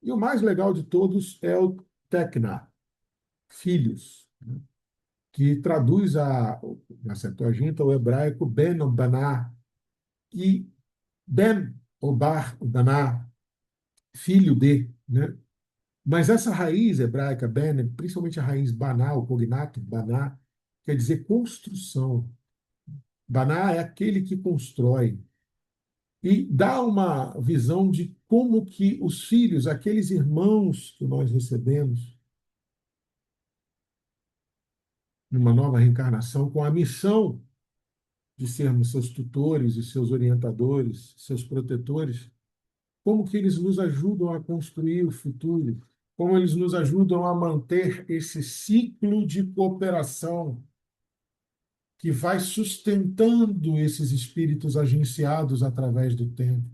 E o mais legal de todos é o Tekna, filhos, né? Que traduz na Septuaginta o hebraico Ben ou Baná, e Ben ou Bar ou Baná, filho de, né? Mas essa raiz hebraica, Ben, principalmente a raiz Baná, o cognato Baná, quer dizer construção. Baná é aquele que constrói. E dá uma visão de como que os filhos, aqueles irmãos que nós recebemos numa nova reencarnação, com a missão de sermos seus tutores e seus orientadores, seus protetores, como que eles nos ajudam a construir o futuro, como eles nos ajudam a manter esse ciclo de cooperação que vai sustentando esses espíritos agenciados através do tempo.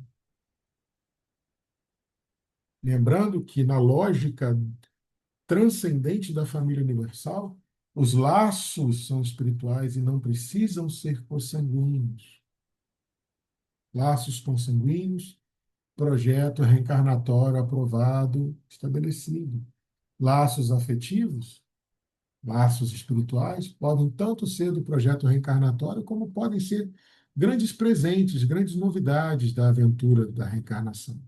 Lembrando que, na lógica transcendente da família universal, os laços são espirituais e não precisam ser consanguíneos. Laços consanguíneos, projeto reencarnatório aprovado, estabelecido. Laços afetivos, laços espirituais, podem tanto ser do projeto reencarnatório, como podem ser grandes presentes, grandes novidades da aventura da reencarnação.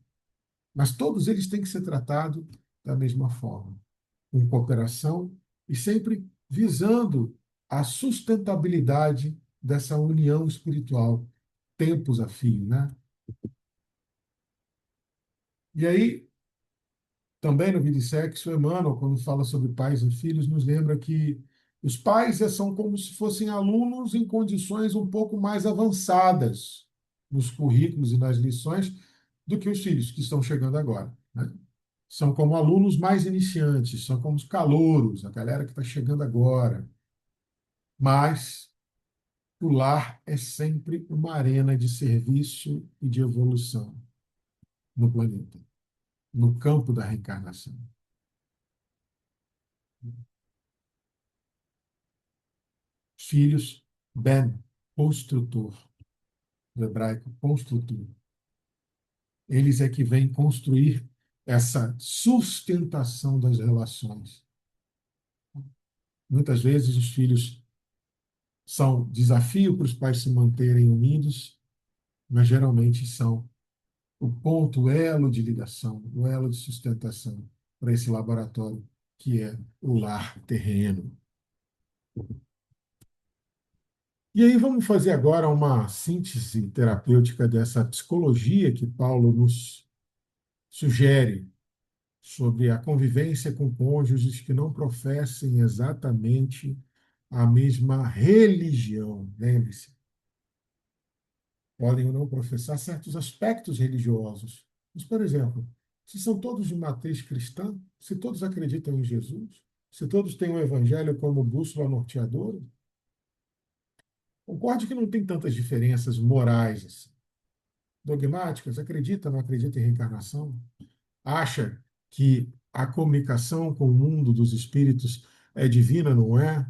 Mas todos eles têm que ser tratados da mesma forma, com cooperação e sempre visando a sustentabilidade dessa união espiritual, tempos a fio, né? E aí, também no Vida e Sexo, Emmanuel, quando fala sobre pais e filhos, nos lembra que os pais são como se fossem alunos em condições um pouco mais avançadas nos currículos e nas lições do que os filhos que estão chegando agora, né? São como alunos mais iniciantes, são como os calouros, a galera que está chegando agora. Mas o lar é sempre uma arena de serviço e de evolução no planeta, no campo da reencarnação. Filhos, Ben, construtor, do hebraico construtor. Eles é que vêm construir essa sustentação das relações. Muitas vezes os filhos são desafio para os pais se manterem unidos, mas geralmente são o ponto, o elo de ligação, o elo de sustentação para esse laboratório que é o lar terreno. E aí vamos fazer agora uma síntese terapêutica dessa psicologia que Paulo nos sugere sobre a convivência com cônjuges que não professem exatamente a mesma religião. Lembre-se, podem ou não professar certos aspectos religiosos. Mas, por exemplo, se são todos de matriz cristã, se todos acreditam em Jesus, se todos têm o Evangelho como bússola norteadora, concorde que não tem tantas diferenças morais assim. Dogmáticas, acredita, não acredita em reencarnação, acha que a comunicação com o mundo dos espíritos é divina, não é?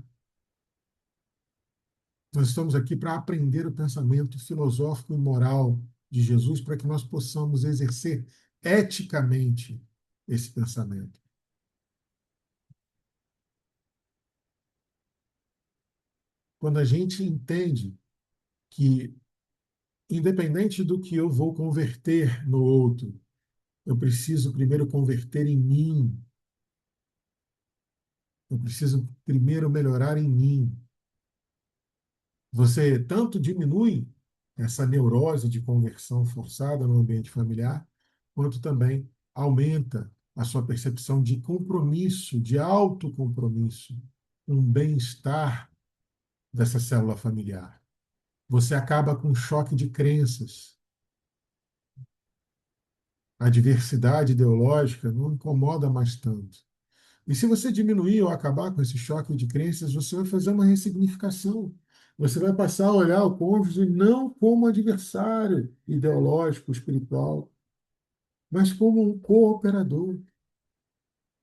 Nós estamos aqui para aprender o pensamento filosófico e moral de Jesus para que nós possamos exercer eticamente esse pensamento. Quando a gente entende que, independente do que eu vou converter no outro, eu preciso primeiro converter em mim, eu preciso primeiro melhorar em mim. Você tanto diminui essa neurose de conversão forçada no ambiente familiar, quanto também aumenta a sua percepção de compromisso, de autocompromisso, um bem-estar dessa célula familiar. Você acaba com um choque de crenças. A diversidade ideológica não incomoda mais tanto. E se você diminuir ou acabar com esse choque de crenças, você vai fazer uma ressignificação. Você vai passar a olhar o cônjuge não como adversário ideológico, espiritual, mas como um cooperador.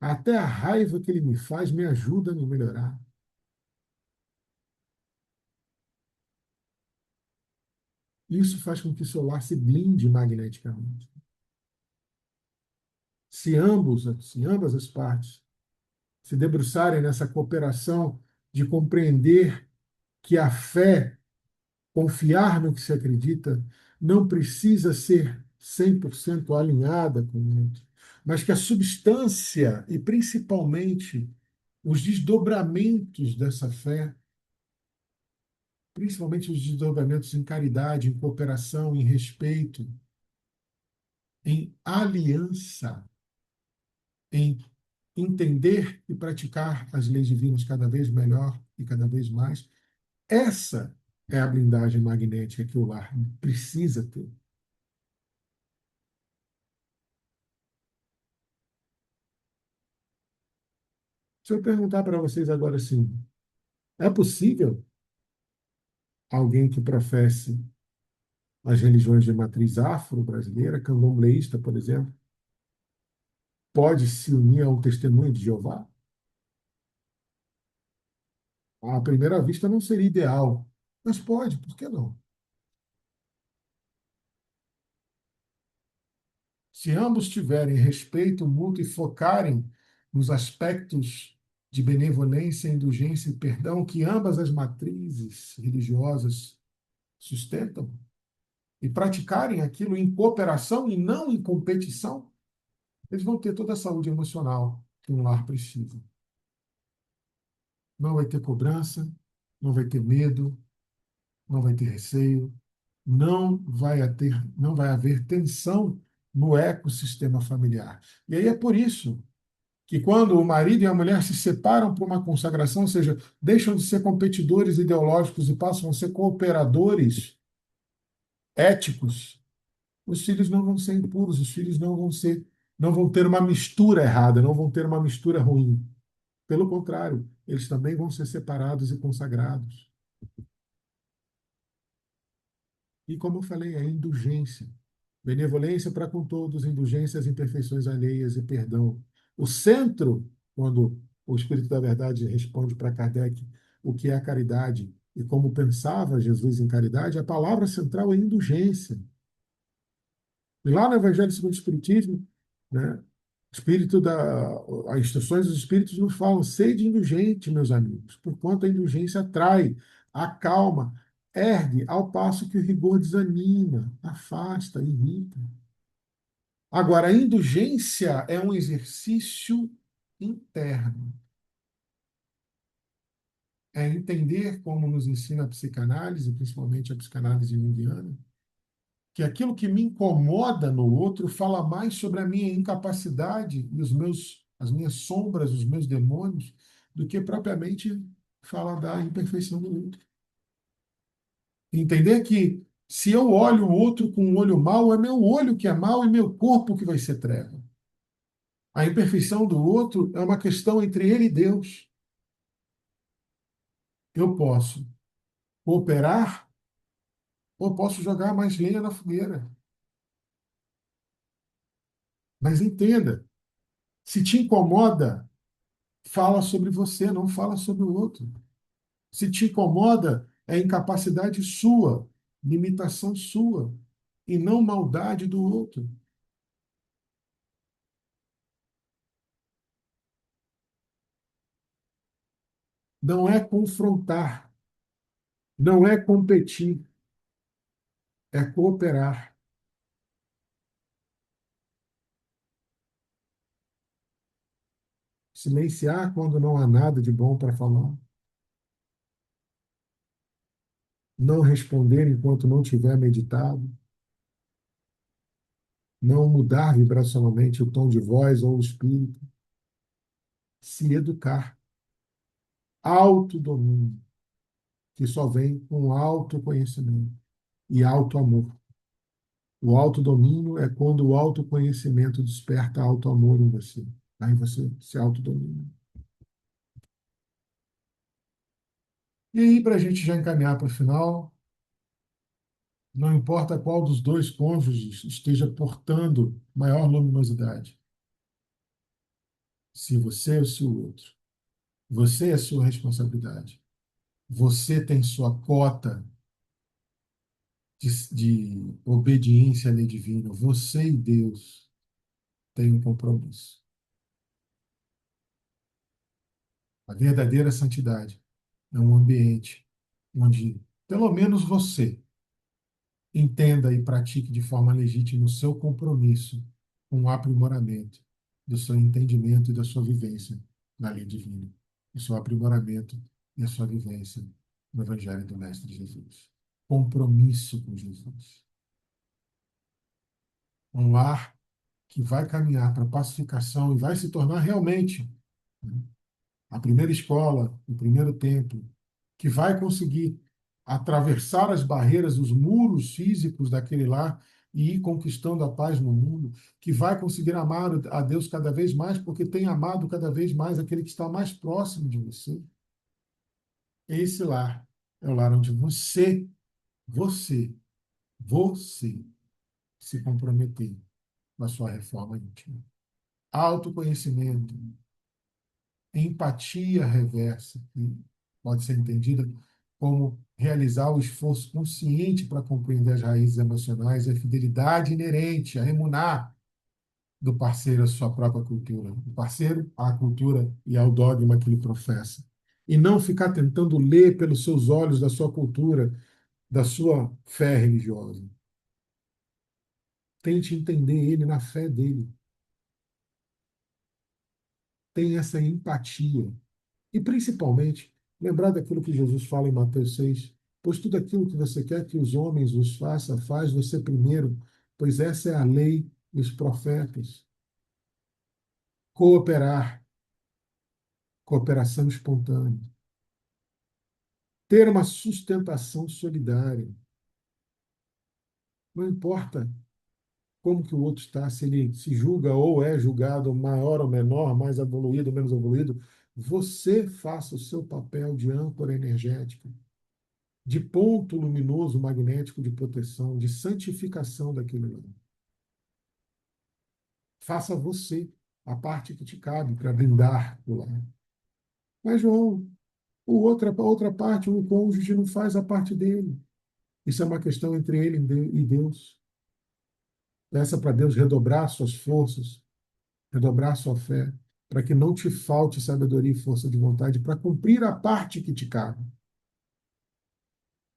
Até a raiva que ele me faz me ajuda a me melhorar. Isso faz com que o seu lar se blinde magneticamente. Se ambas as partes se debruçarem nessa cooperação de compreender que a fé, confiar no que se acredita, não precisa ser 100% alinhada com o outro, mas que a substância e principalmente os desdobramentos dessa fé, principalmente os desdobramentos em caridade, em cooperação, em respeito, em aliança, em entender e praticar as leis divinas cada vez melhor e cada vez mais. Essa é a blindagem magnética que o lar precisa ter. Se eu perguntar para vocês agora assim, é possível alguém que professe as religiões de matriz afro-brasileira, candomblessista, por exemplo, pode se unir ao testemunho de Jeová? À primeira vista não seria ideal, mas pode, por que não? Se ambos tiverem respeito mútuo e focarem nos aspectos de benevolência, indulgência e perdão que ambas as matrizes religiosas sustentam, e praticarem aquilo em cooperação e não em competição, eles vão ter toda a saúde emocional que um lar precisa. Não vai ter cobrança, não vai ter medo, não vai ter receio, não vai haver tensão no ecossistema familiar. E aí é por isso que quando o marido e a mulher se separam para uma consagração, ou seja, deixam de ser competidores ideológicos e passam a ser cooperadores éticos, os filhos não vão ser impuros, os filhos não vão ter uma mistura errada, não vão ter uma mistura ruim. Pelo contrário, eles também vão ser separados e consagrados. E como eu falei, a indulgência. Benevolência para com todos, indulgência às imperfeições alheias e perdão. O centro, quando o Espírito da Verdade responde para Kardec o que é a caridade e como pensava Jesus em caridade, a palavra central é indulgência. E lá no Evangelho segundo o Espiritismo, né, as instruções dos Espíritos nos falam, sede indulgente, meus amigos, porquanto a indulgência atrai, acalma, ergue, ao passo que o rigor desanima, afasta, irrita. Agora, a indulgência é um exercício interno. É entender, como nos ensina a psicanálise, principalmente a psicanálise junguiana, que aquilo que me incomoda no outro fala mais sobre a minha incapacidade e as minhas sombras, os meus demônios, do que propriamente fala da imperfeição do outro. Entender que se eu olho o outro com um olho mau, é meu olho que é mau e meu corpo que vai ser treva. A imperfeição do outro é uma questão entre ele e Deus. Eu posso cooperar ou posso jogar mais lenha na fogueira. Mas entenda, se te incomoda, fala sobre você, não fala sobre o outro. Se te incomoda, é incapacidade sua, limitação sua, e não maldade do outro. Não é confrontar, não é competir, é cooperar. Silenciar quando não há nada de bom para falar. Não responder enquanto não tiver meditado. Não mudar vibracionalmente o tom de voz ou o espírito. Se educar. Autodomínio, que só vem com autoconhecimento e autoamor. O autodomínio é quando o autoconhecimento desperta autoamor em você. Aí você se autodomina. E aí, para a gente já encaminhar para o final, não importa qual dos dois cônjuges esteja portando maior luminosidade, se você ou se o outro. Você é sua responsabilidade. Você tem sua cota de obediência à lei divina. Você e Deus têm um compromisso. A verdadeira santidade é um ambiente onde, pelo menos você, entenda e pratique de forma legítima o seu compromisso com o aprimoramento do seu entendimento e da sua vivência na lei divina, o seu aprimoramento e a sua vivência no Evangelho do Mestre Jesus. Compromisso com Jesus. Um lar que vai caminhar para a pacificação e vai se tornar realmente, né, a primeira escola, o primeiro templo, que vai conseguir atravessar as barreiras, os muros físicos daquele lar e ir conquistando a paz no mundo, que vai conseguir amar a Deus cada vez mais, porque tem amado cada vez mais aquele que está mais próximo de você. Esse lar é o lar onde você, você se comprometer com a sua reforma íntima. autoconhecimento, empatia reversa, que pode ser entendida como realizar o esforço consciente para compreender as raízes emocionais e a fidelidade inerente a emunar do parceiro a sua própria cultura, do parceiro à cultura e ao dogma que ele professa. E não ficar tentando ler pelos seus olhos da sua cultura, da sua fé religiosa. Tente entender ele na fé dele. Tenha essa empatia. E, principalmente, lembrar daquilo que Jesus fala em Mateus 6, pois tudo aquilo que você quer que os homens vos façam, faz você primeiro, pois essa é a lei e os profetas. Cooperar, cooperação espontânea. Ter uma sustentação solidária. Não importa como que o outro está, se ele se julga ou é julgado maior ou menor, mais evoluído ou menos evoluído, você faça o seu papel de âncora energética, de ponto luminoso magnético de proteção, de santificação daquele lugar. Faça você a parte que te cabe para blindar o lar. Mas, João, a outra parte, o cônjuge não faz a parte dele. Isso é uma questão entre ele e Deus. Peça para Deus redobrar suas forças, redobrar sua fé, para que não te falte sabedoria e força de vontade para cumprir a parte que te cabe.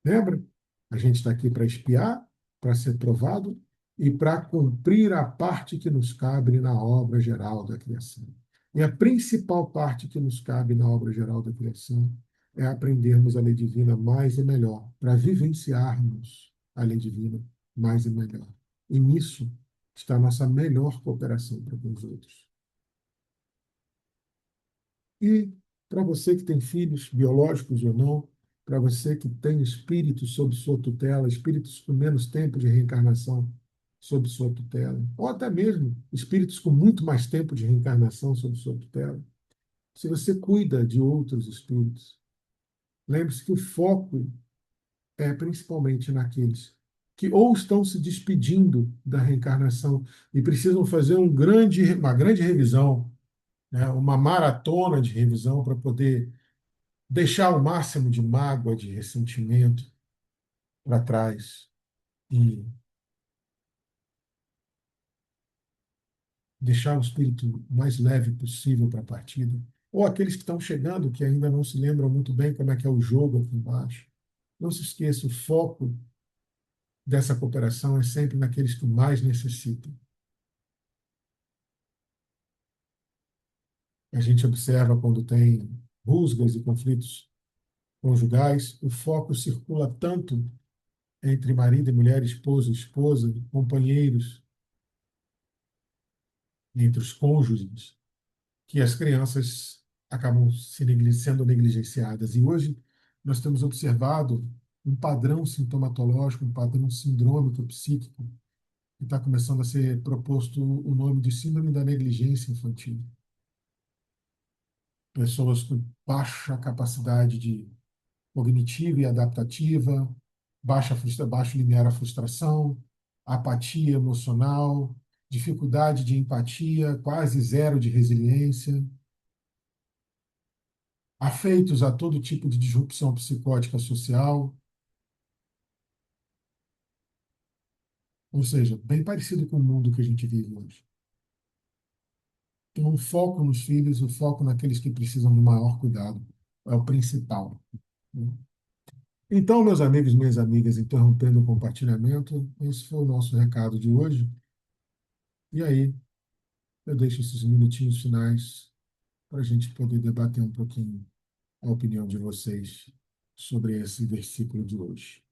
Lembra? A gente está aqui para espiar, para ser provado e para cumprir a parte que nos cabe na obra geral da criação. E a principal parte que nos cabe na obra geral da criação é aprendermos a lei divina mais e melhor, para vivenciarmos a lei divina mais e melhor. E nisso está a nossa melhor cooperação para com os outros. E para você que tem filhos, biológicos ou não, para você que tem espíritos sob sua tutela, espíritos com menos tempo de reencarnação sob sua tutela, ou até mesmo espíritos com muito mais tempo de reencarnação sob sua tutela, se você cuida de outros espíritos, lembre-se que o foco é principalmente naqueles que ou estão se despedindo da reencarnação e precisam fazer uma grande revisão, né, uma maratona de revisão para poder deixar o máximo de mágoa, de ressentimento para trás e deixar o espírito mais leve possível para a partida. Ou aqueles que estão chegando, que ainda não se lembram muito bem como é que é o jogo aqui embaixo. Não se esqueça, o foco dessa cooperação é sempre naqueles que mais necessitam. A gente observa quando tem rusgas e conflitos conjugais, o foco circula tanto entre marido e mulher, esposo e esposa, companheiros, entre os cônjuges, que as crianças acabam sendo negligenciadas. E hoje nós temos observado um padrão sintomatológico, um padrão sindrômico psíquico, que está começando a ser proposto o nome de síndrome da negligência infantil. Pessoas com baixa capacidade de cognitiva e adaptativa, baixo limiar à frustração, apatia emocional, dificuldade de empatia, quase zero de resiliência, afeitos a todo tipo de disrupção psicótica social, ou seja, bem parecido com o mundo que a gente vive hoje. Então, o foco nos filhos, o foco naqueles que precisam de maior cuidado, é o principal, né? Então, meus amigos e minhas amigas, interrompendo o compartilhamento, esse foi o nosso recado de hoje. E aí, eu deixo esses minutinhos finais para a gente poder debater um pouquinho a opinião de vocês sobre esse versículo de hoje.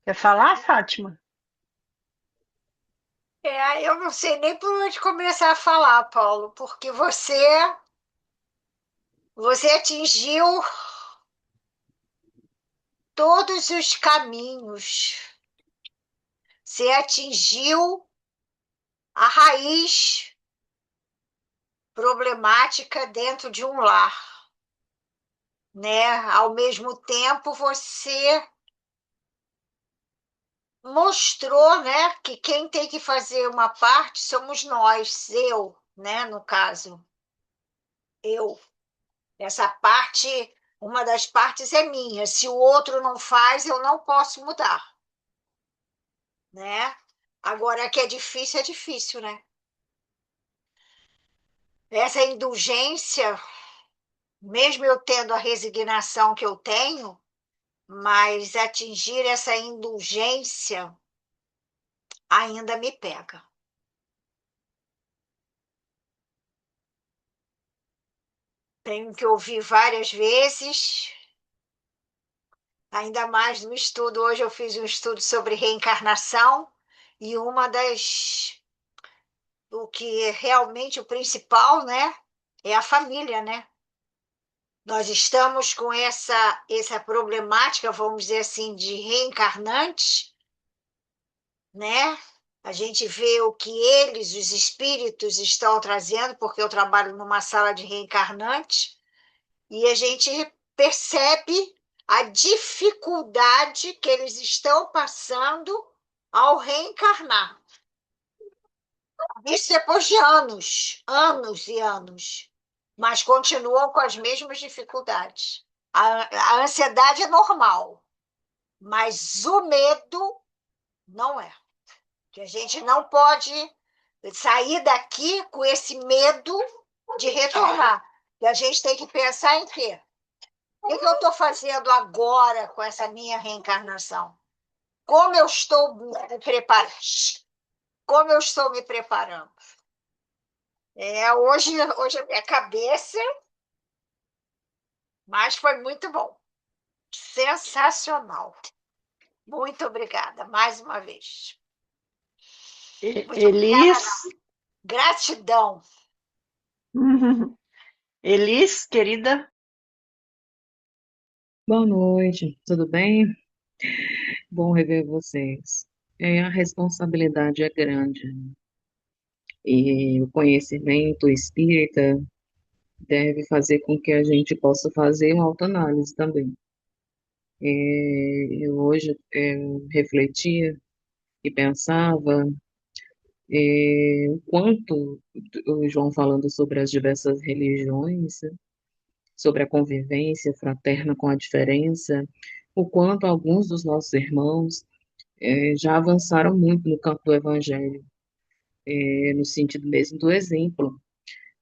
Quer falar, Fátima? Eu não sei nem por onde começar a falar, Paulo, porque você atingiu todos os caminhos. Você atingiu a raiz problemática dentro de um lar, né? Ao mesmo tempo, você mostrou, né, que quem tem que fazer uma parte somos nós, eu, né, no caso, eu. Essa parte, uma das partes é minha. Se o outro não faz, eu não posso mudar, né? Agora, que é difícil, né? Essa indulgência, mesmo eu tendo a resignação que eu tenho, mas atingir essa indulgência ainda me pega. Tenho que ouvir várias vezes, ainda mais no estudo. Hoje eu fiz um estudo sobre reencarnação e o que é realmente o principal, né, é a família, né? Nós estamos com essa problemática, vamos dizer assim, de reencarnantes, né? A gente vê o que eles, os espíritos, estão trazendo, porque eu trabalho numa sala de reencarnantes, e a gente percebe a dificuldade que eles estão passando ao reencarnar. Isso depois de anos, anos e anos, mas continuam com as mesmas dificuldades. A ansiedade é normal, mas o medo não é. Que a gente não pode sair daqui com esse medo de retornar. E a gente tem que pensar em quê? O que eu estou fazendo agora com essa minha reencarnação? Como eu estou me preparando? Como eu estou me preparando? Hoje a minha cabeça, mas foi muito bom. Sensacional. Muito obrigada, mais uma vez. Muito obrigada, Elis, não. Gratidão. Elis, querida, Boa noite, tudo bem? Bom rever vocês. A responsabilidade é grande e o conhecimento espírita deve fazer com que a gente possa fazer uma autoanálise também. Eu hoje refletia e pensava o quanto o João falando sobre as diversas religiões, sobre a convivência fraterna com a diferença, o quanto alguns dos nossos irmãos já avançaram muito no campo do evangelho, no sentido mesmo do exemplo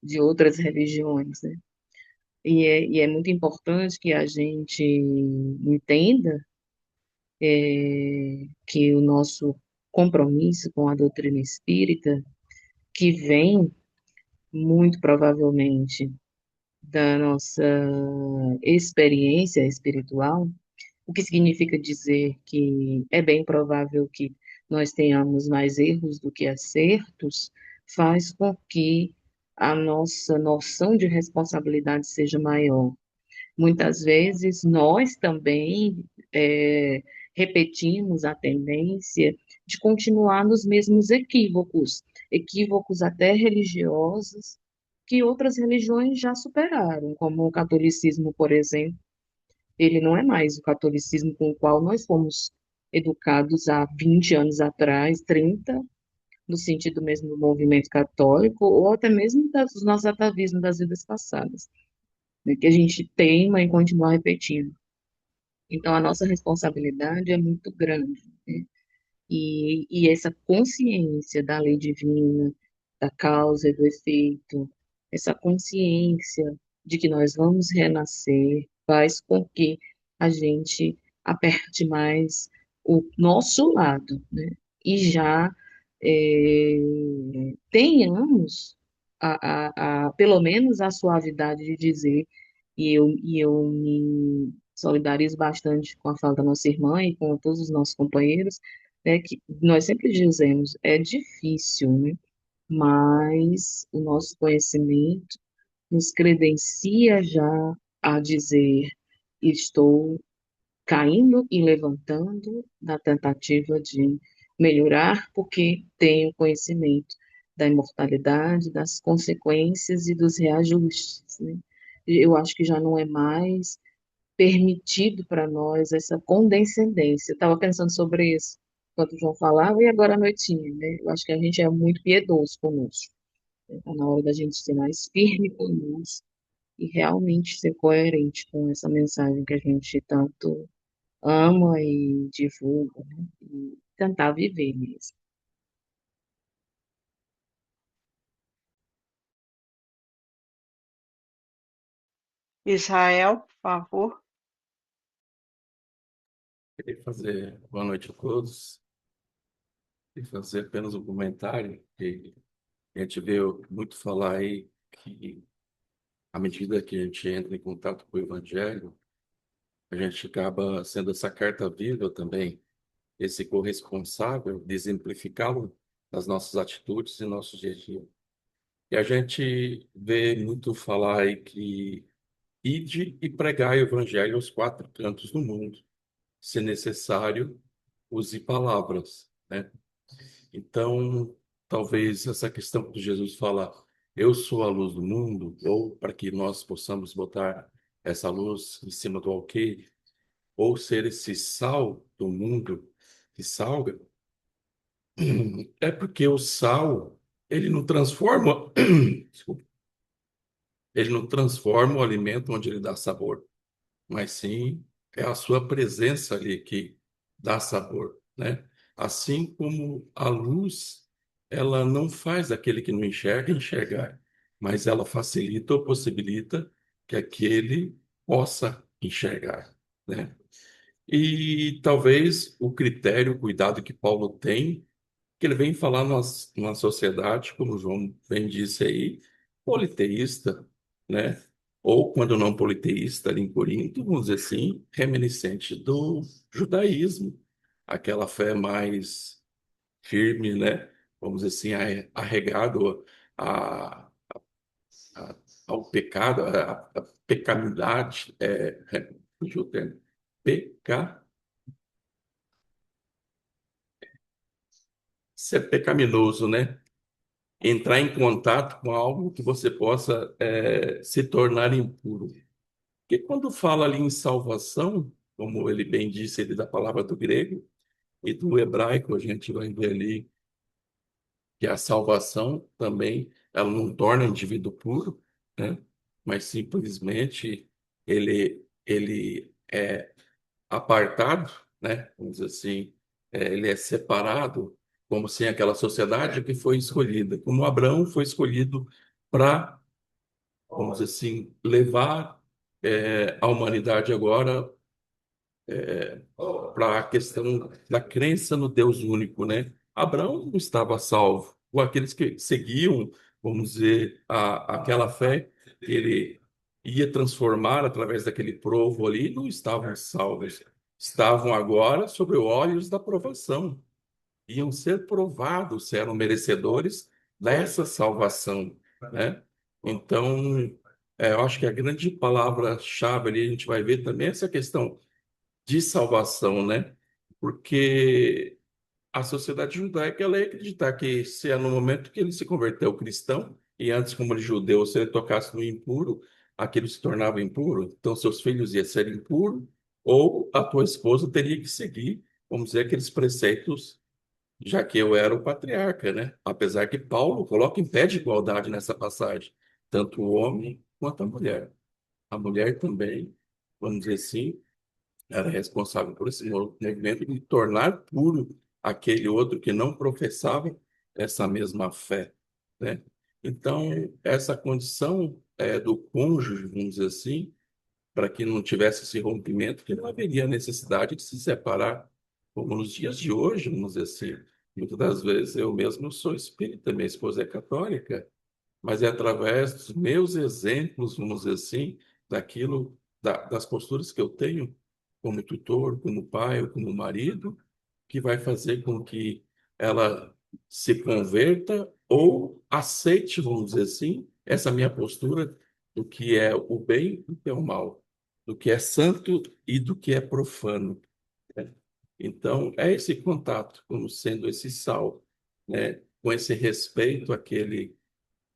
de outras religiões, né? E é muito importante que a gente entenda que o nosso compromisso com a doutrina espírita, que vem muito provavelmente da nossa experiência espiritual, o que significa dizer que é bem provável que nós tenhamos mais erros do que acertos, faz com que a nossa noção de responsabilidade seja maior. Muitas vezes nós também repetimos a tendência de continuar nos mesmos equívocos, equívocos até religiosos, que outras religiões já superaram, como o catolicismo, por exemplo. Ele não é mais o catolicismo com o qual nós fomos educados há 20 anos atrás, 30, no sentido mesmo do movimento católico, ou até mesmo dos nossos atavismos das vidas passadas, né, que a gente teima em continuar repetindo. Então, a nossa responsabilidade é muito grande, né? E essa consciência da lei divina, da causa e do efeito, essa consciência de que nós vamos renascer, faz com que a gente aperte mais o nosso lado, né? E já tenhamos pelo menos a suavidade de dizer, e eu me solidarizo bastante com a fala da nossa irmã e com todos os nossos companheiros, que nós sempre dizemos, é difícil, né? Mas o nosso conhecimento nos credencia já a dizer, estou caindo e levantando na tentativa de melhorar, porque tenho conhecimento da imortalidade, das consequências e dos reajustes, né? Eu acho que já não é mais permitido para nós essa condescendência. Eu estava pensando sobre isso enquanto o João falava e agora à noitinha, né? Eu acho que a gente é muito piedoso conosco. Está na hora da gente ser mais firme conosco e realmente ser coerente com essa mensagem que a gente tanto ama e divulga, né? E tentar viver mesmo. Israel, por favor. Queria fazer boa noite a todos e fazer apenas um comentário que a gente vê muito falar aí que à medida que a gente entra em contato com o Evangelho, a gente acaba sendo essa carta viva também, esse corresponsável de exemplificá-lo nas nossas atitudes e nossos dia a dia. E a gente vê muito falar aí que ide e pregai o Evangelho aos quatro cantos do mundo. Se necessário, use palavras, né? Então, talvez essa questão que Jesus fala, eu sou a luz do mundo, ou para que nós possamos botar essa luz em cima do alqueire, ou ser esse sal do mundo que salga, é porque o sal, ele não transforma, desculpa, ele não transforma o alimento onde ele dá sabor, mas sim é a sua presença ali que dá sabor, né? Assim como a luz, ela não faz aquele que não enxerga enxergar, mas ela facilita ou possibilita que aquele possa enxergar, né? E talvez o critério, o cuidado que Paulo tem, que ele vem falar numa sociedade, como o João bem disse aí, politeísta, né? Ou quando não politeísta, ali em Corinto, vamos dizer assim, reminiscente do judaísmo, aquela fé mais firme, né? Vamos dizer assim, arregado a, a- ao pecado, a pecamidade, fugiu o termo, ser pecaminoso, né? Entrar em contato com algo que você possa se tornar impuro. Porque quando fala ali em salvação, como ele bem disse ele da palavra do grego e do hebraico, a gente vai ver ali que a salvação também ela não torna o indivíduo puro, né? Mas simplesmente ele é apartado, né? Vamos dizer assim, ele é separado, como sem aquela sociedade que foi escolhida, como Abraão foi escolhido para, vamos dizer assim, levar a humanidade agora para a questão da crença no Deus único, né? Abraão não estava salvo, ou aqueles que seguiam, vamos dizer, aquela fé que ele ia transformar através daquele provo ali, não estavam salvos. Estavam agora sob olhos da provação. Iam ser provados se eram merecedores dessa salvação, né? Então, eu acho que a grande palavra-chave ali a gente vai ver também é essa questão de salvação, né? Porque a sociedade judaica ela ia acreditar que se é no momento que ele se converteu cristão, e antes, como ele judeu, se ele tocasse no impuro, aquilo se tornava impuro, então seus filhos iam ser impuros, ou a tua esposa teria que seguir, vamos dizer, aqueles preceitos, já que eu era o patriarca, né? Apesar que Paulo coloca em pé de igualdade nessa passagem, tanto o homem quanto a mulher. A mulher também, vamos dizer assim, era responsável por esse movimento de tornar puro aquele outro que não professava essa mesma fé, né? Então, essa condição do cônjuge, vamos dizer assim, para que não tivesse esse rompimento, que não haveria necessidade de se separar, como nos dias de hoje, vamos dizer assim. Muitas das vezes eu mesmo sou espírita, minha esposa é católica, mas é através dos meus exemplos, vamos dizer assim, daquilo, das posturas que eu tenho como tutor, como pai ou como marido, que vai fazer com que ela se converta ou aceite, vamos dizer assim, essa minha postura do que é o bem e do que é o mal, do que é santo e do que é profano, né? Então, é esse contato como sendo esse sal, né? com esse respeito àquele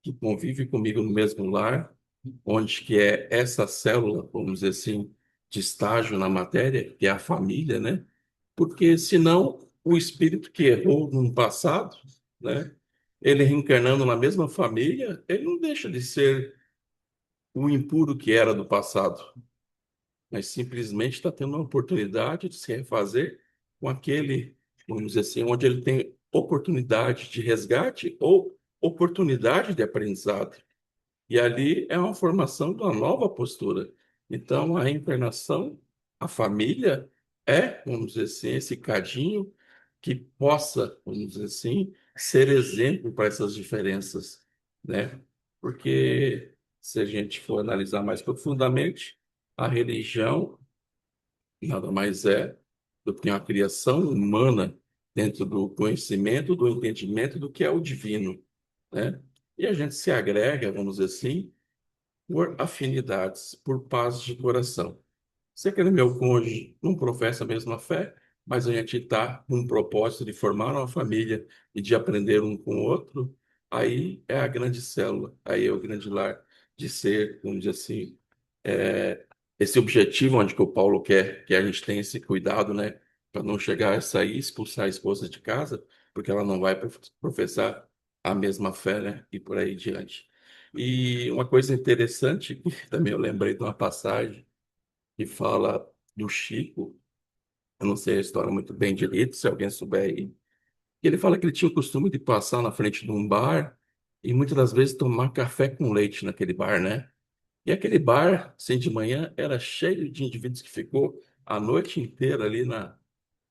que convive comigo no mesmo lar, onde que é essa célula, vamos dizer assim, de estágio na matéria, que é a família, né? Porque senão o espírito que errou no passado, né? Ele reencarnando na mesma família, ele não deixa de ser o impuro que era do passado, mas simplesmente está tendo uma oportunidade de se refazer com aquele, vamos dizer assim, onde ele tem oportunidade de resgate ou oportunidade de aprendizado. E ali é uma formação de uma nova postura. Então, a reencarnação, a família, é, vamos dizer assim, esse cadinho que possa, vamos dizer assim, ser exemplo para essas diferenças, né? Porque se a gente for analisar mais profundamente, a religião nada mais é do que uma criação humana dentro do conhecimento, do entendimento do que é o divino, né? E a gente se agrega, vamos dizer assim, por afinidades, por paz de coração. Se aquele meu cônjuge não professa a mesma fé, mas a gente está com um propósito de formar uma família e de aprender um com o outro, aí é a grande célula, aí é o grande lar de ser, vamos dizer assim, é, esse objetivo onde que o Paulo quer que a gente tenha esse cuidado, né, para não chegar a sair e expulsar a esposa de casa, porque ela não vai professar a mesma fé, né, e por aí diante. E uma coisa interessante, que também eu lembrei de uma passagem que fala do Chico, eu não sei a história muito bem direito, se alguém souber aí, que ele fala que ele tinha o costume de passar na frente de um bar e muitas das vezes tomar café com leite naquele bar, né? E aquele bar, assim, de manhã, era cheio de indivíduos que ficou a noite inteira ali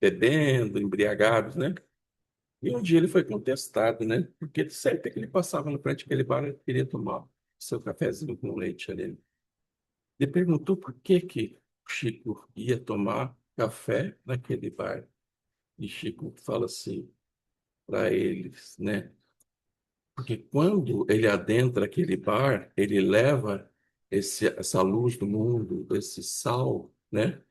bebendo, embriagados, né? E um dia ele foi contestado, né? Porque sempre que ele passava na frente daquele bar, ele queria tomar seu cafezinho com leite ali. Ele perguntou por que que o Chico ia tomar café naquele bar. E Chico fala assim para eles, né? Porque quando ele adentra aquele bar, ele leva essa luz do mundo, esse sal, né?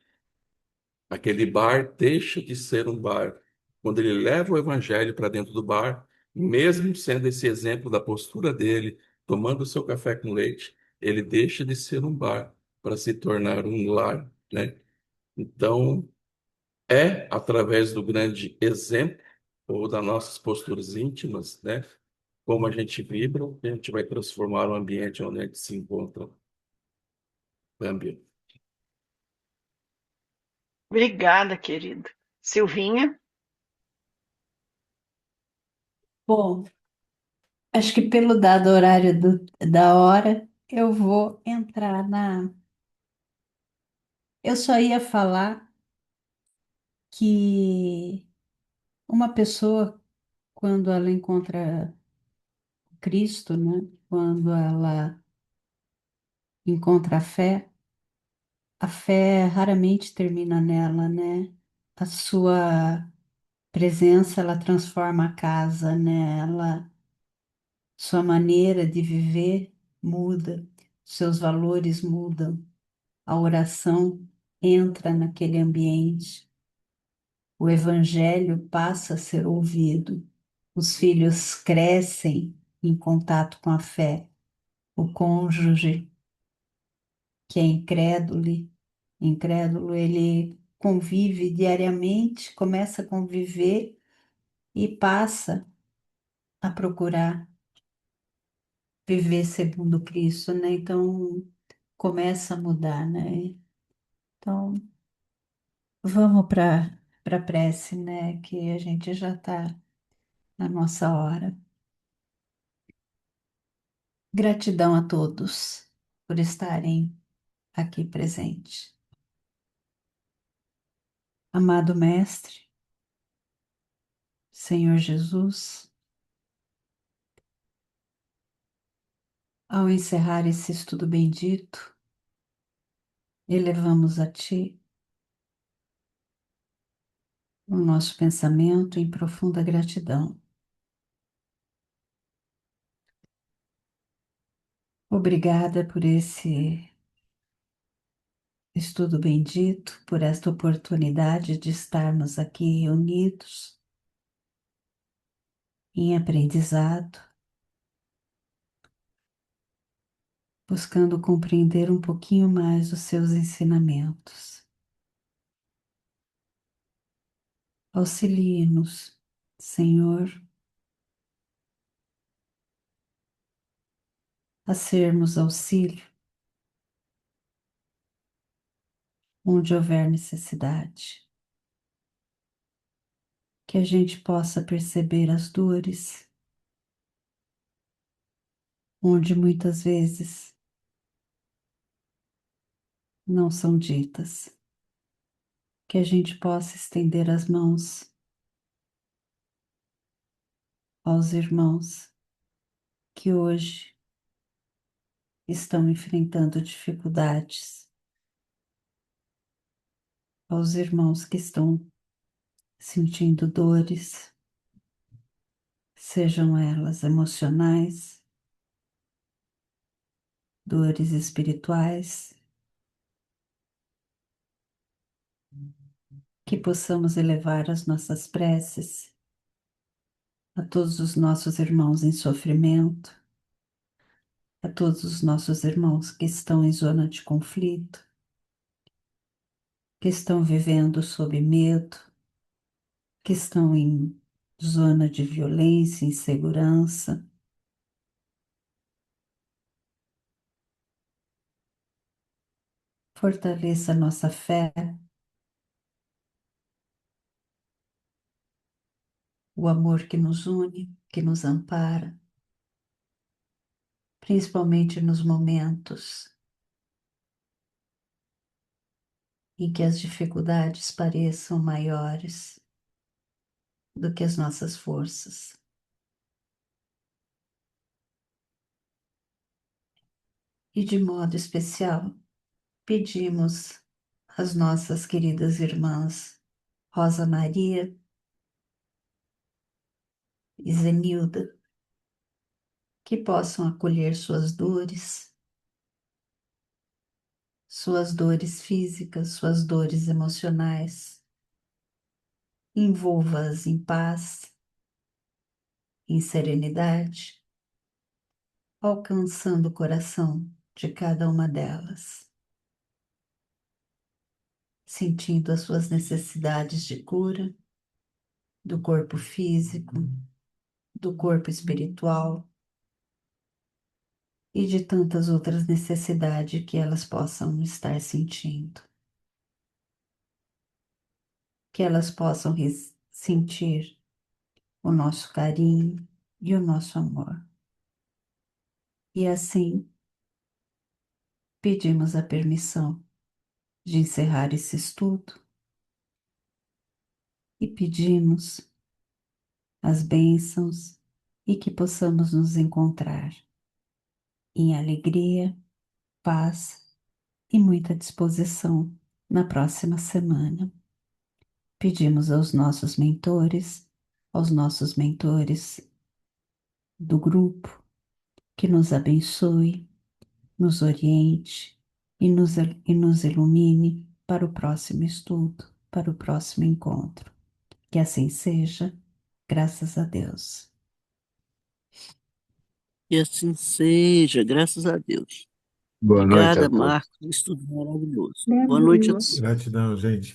Aquele bar deixa de ser um bar. Quando ele leva o evangelho para dentro do bar, mesmo sendo esse exemplo da postura dele, tomando o seu café com leite, ele deixa de ser um bar para se tornar um lar, né? Então, é através do grande exemplo ou das nossas posturas íntimas, né? Como a gente vibra, que a gente vai transformar o ambiente onde a gente se encontra. Câmbio. Obrigada, querida. Silvinha? Bom, acho que pelo dado horário da hora, eu vou entrar na. Eu só ia falar que uma pessoa, quando ela encontra Cristo, né? Quando ela encontra a fé raramente termina nela, né? A sua presença, ela transforma a casa, né? Sua maneira de viver muda, seus valores mudam, a oração entra naquele ambiente, o evangelho passa a ser ouvido, os filhos crescem em contato com a fé, o cônjuge que é incrédulo, ele convive diariamente, começa a conviver e passa a procurar viver segundo Cristo, né? Então começa a mudar, né? Então vamos para prece, né? Que a gente já está na nossa hora. Gratidão a todos por estarem aqui presentes. Amado Mestre, Senhor Jesus, ao encerrar esse estudo bendito, elevamos a Ti o nosso pensamento em profunda gratidão. Obrigada por esse estudo bendito, por esta oportunidade de estarmos aqui reunidos, em aprendizado, buscando compreender um pouquinho mais os seus ensinamentos. Auxilie-nos, Senhor, a sermos auxílio onde houver necessidade. Que a gente possa perceber as dores, onde muitas vezes não são ditas. Que a gente possa estender as mãos aos irmãos que hoje estão enfrentando dificuldades, aos irmãos que estão sentindo dores, sejam elas emocionais, dores espirituais, que possamos elevar as nossas preces a todos os nossos irmãos em sofrimento, a todos os nossos irmãos que estão em zona de conflito, que estão vivendo sob medo, que estão em zona de violência, insegurança. Fortaleça a nossa fé, o amor que nos une, que nos ampara, principalmente nos momentos em que as dificuldades pareçam maiores do que as nossas forças. E de modo especial, pedimos às nossas queridas irmãs Rosa Maria e Zenilda que possam acolher suas dores físicas, suas dores emocionais, envolva-as em paz, em serenidade, alcançando o coração de cada uma delas, sentindo as suas necessidades de cura do corpo físico, do corpo espiritual e de tantas outras necessidades que elas possam estar sentindo. Que elas possam sentir o nosso carinho e o nosso amor. E assim, pedimos a permissão de encerrar esse estudo e pedimos as bênçãos e que possamos nos encontrar em alegria, paz e muita disposição na próxima semana. Pedimos aos nossos mentores do grupo, que nos abençoe, nos oriente e nos ilumine para o próximo estudo, para o próximo encontro. Que assim seja, graças a Deus. Que assim seja, graças a Deus. Boa noite a Obrigada, todos. Marcos. Estudo maravilhoso. Boa Boa noite a noite. todos. Gratidão, gente.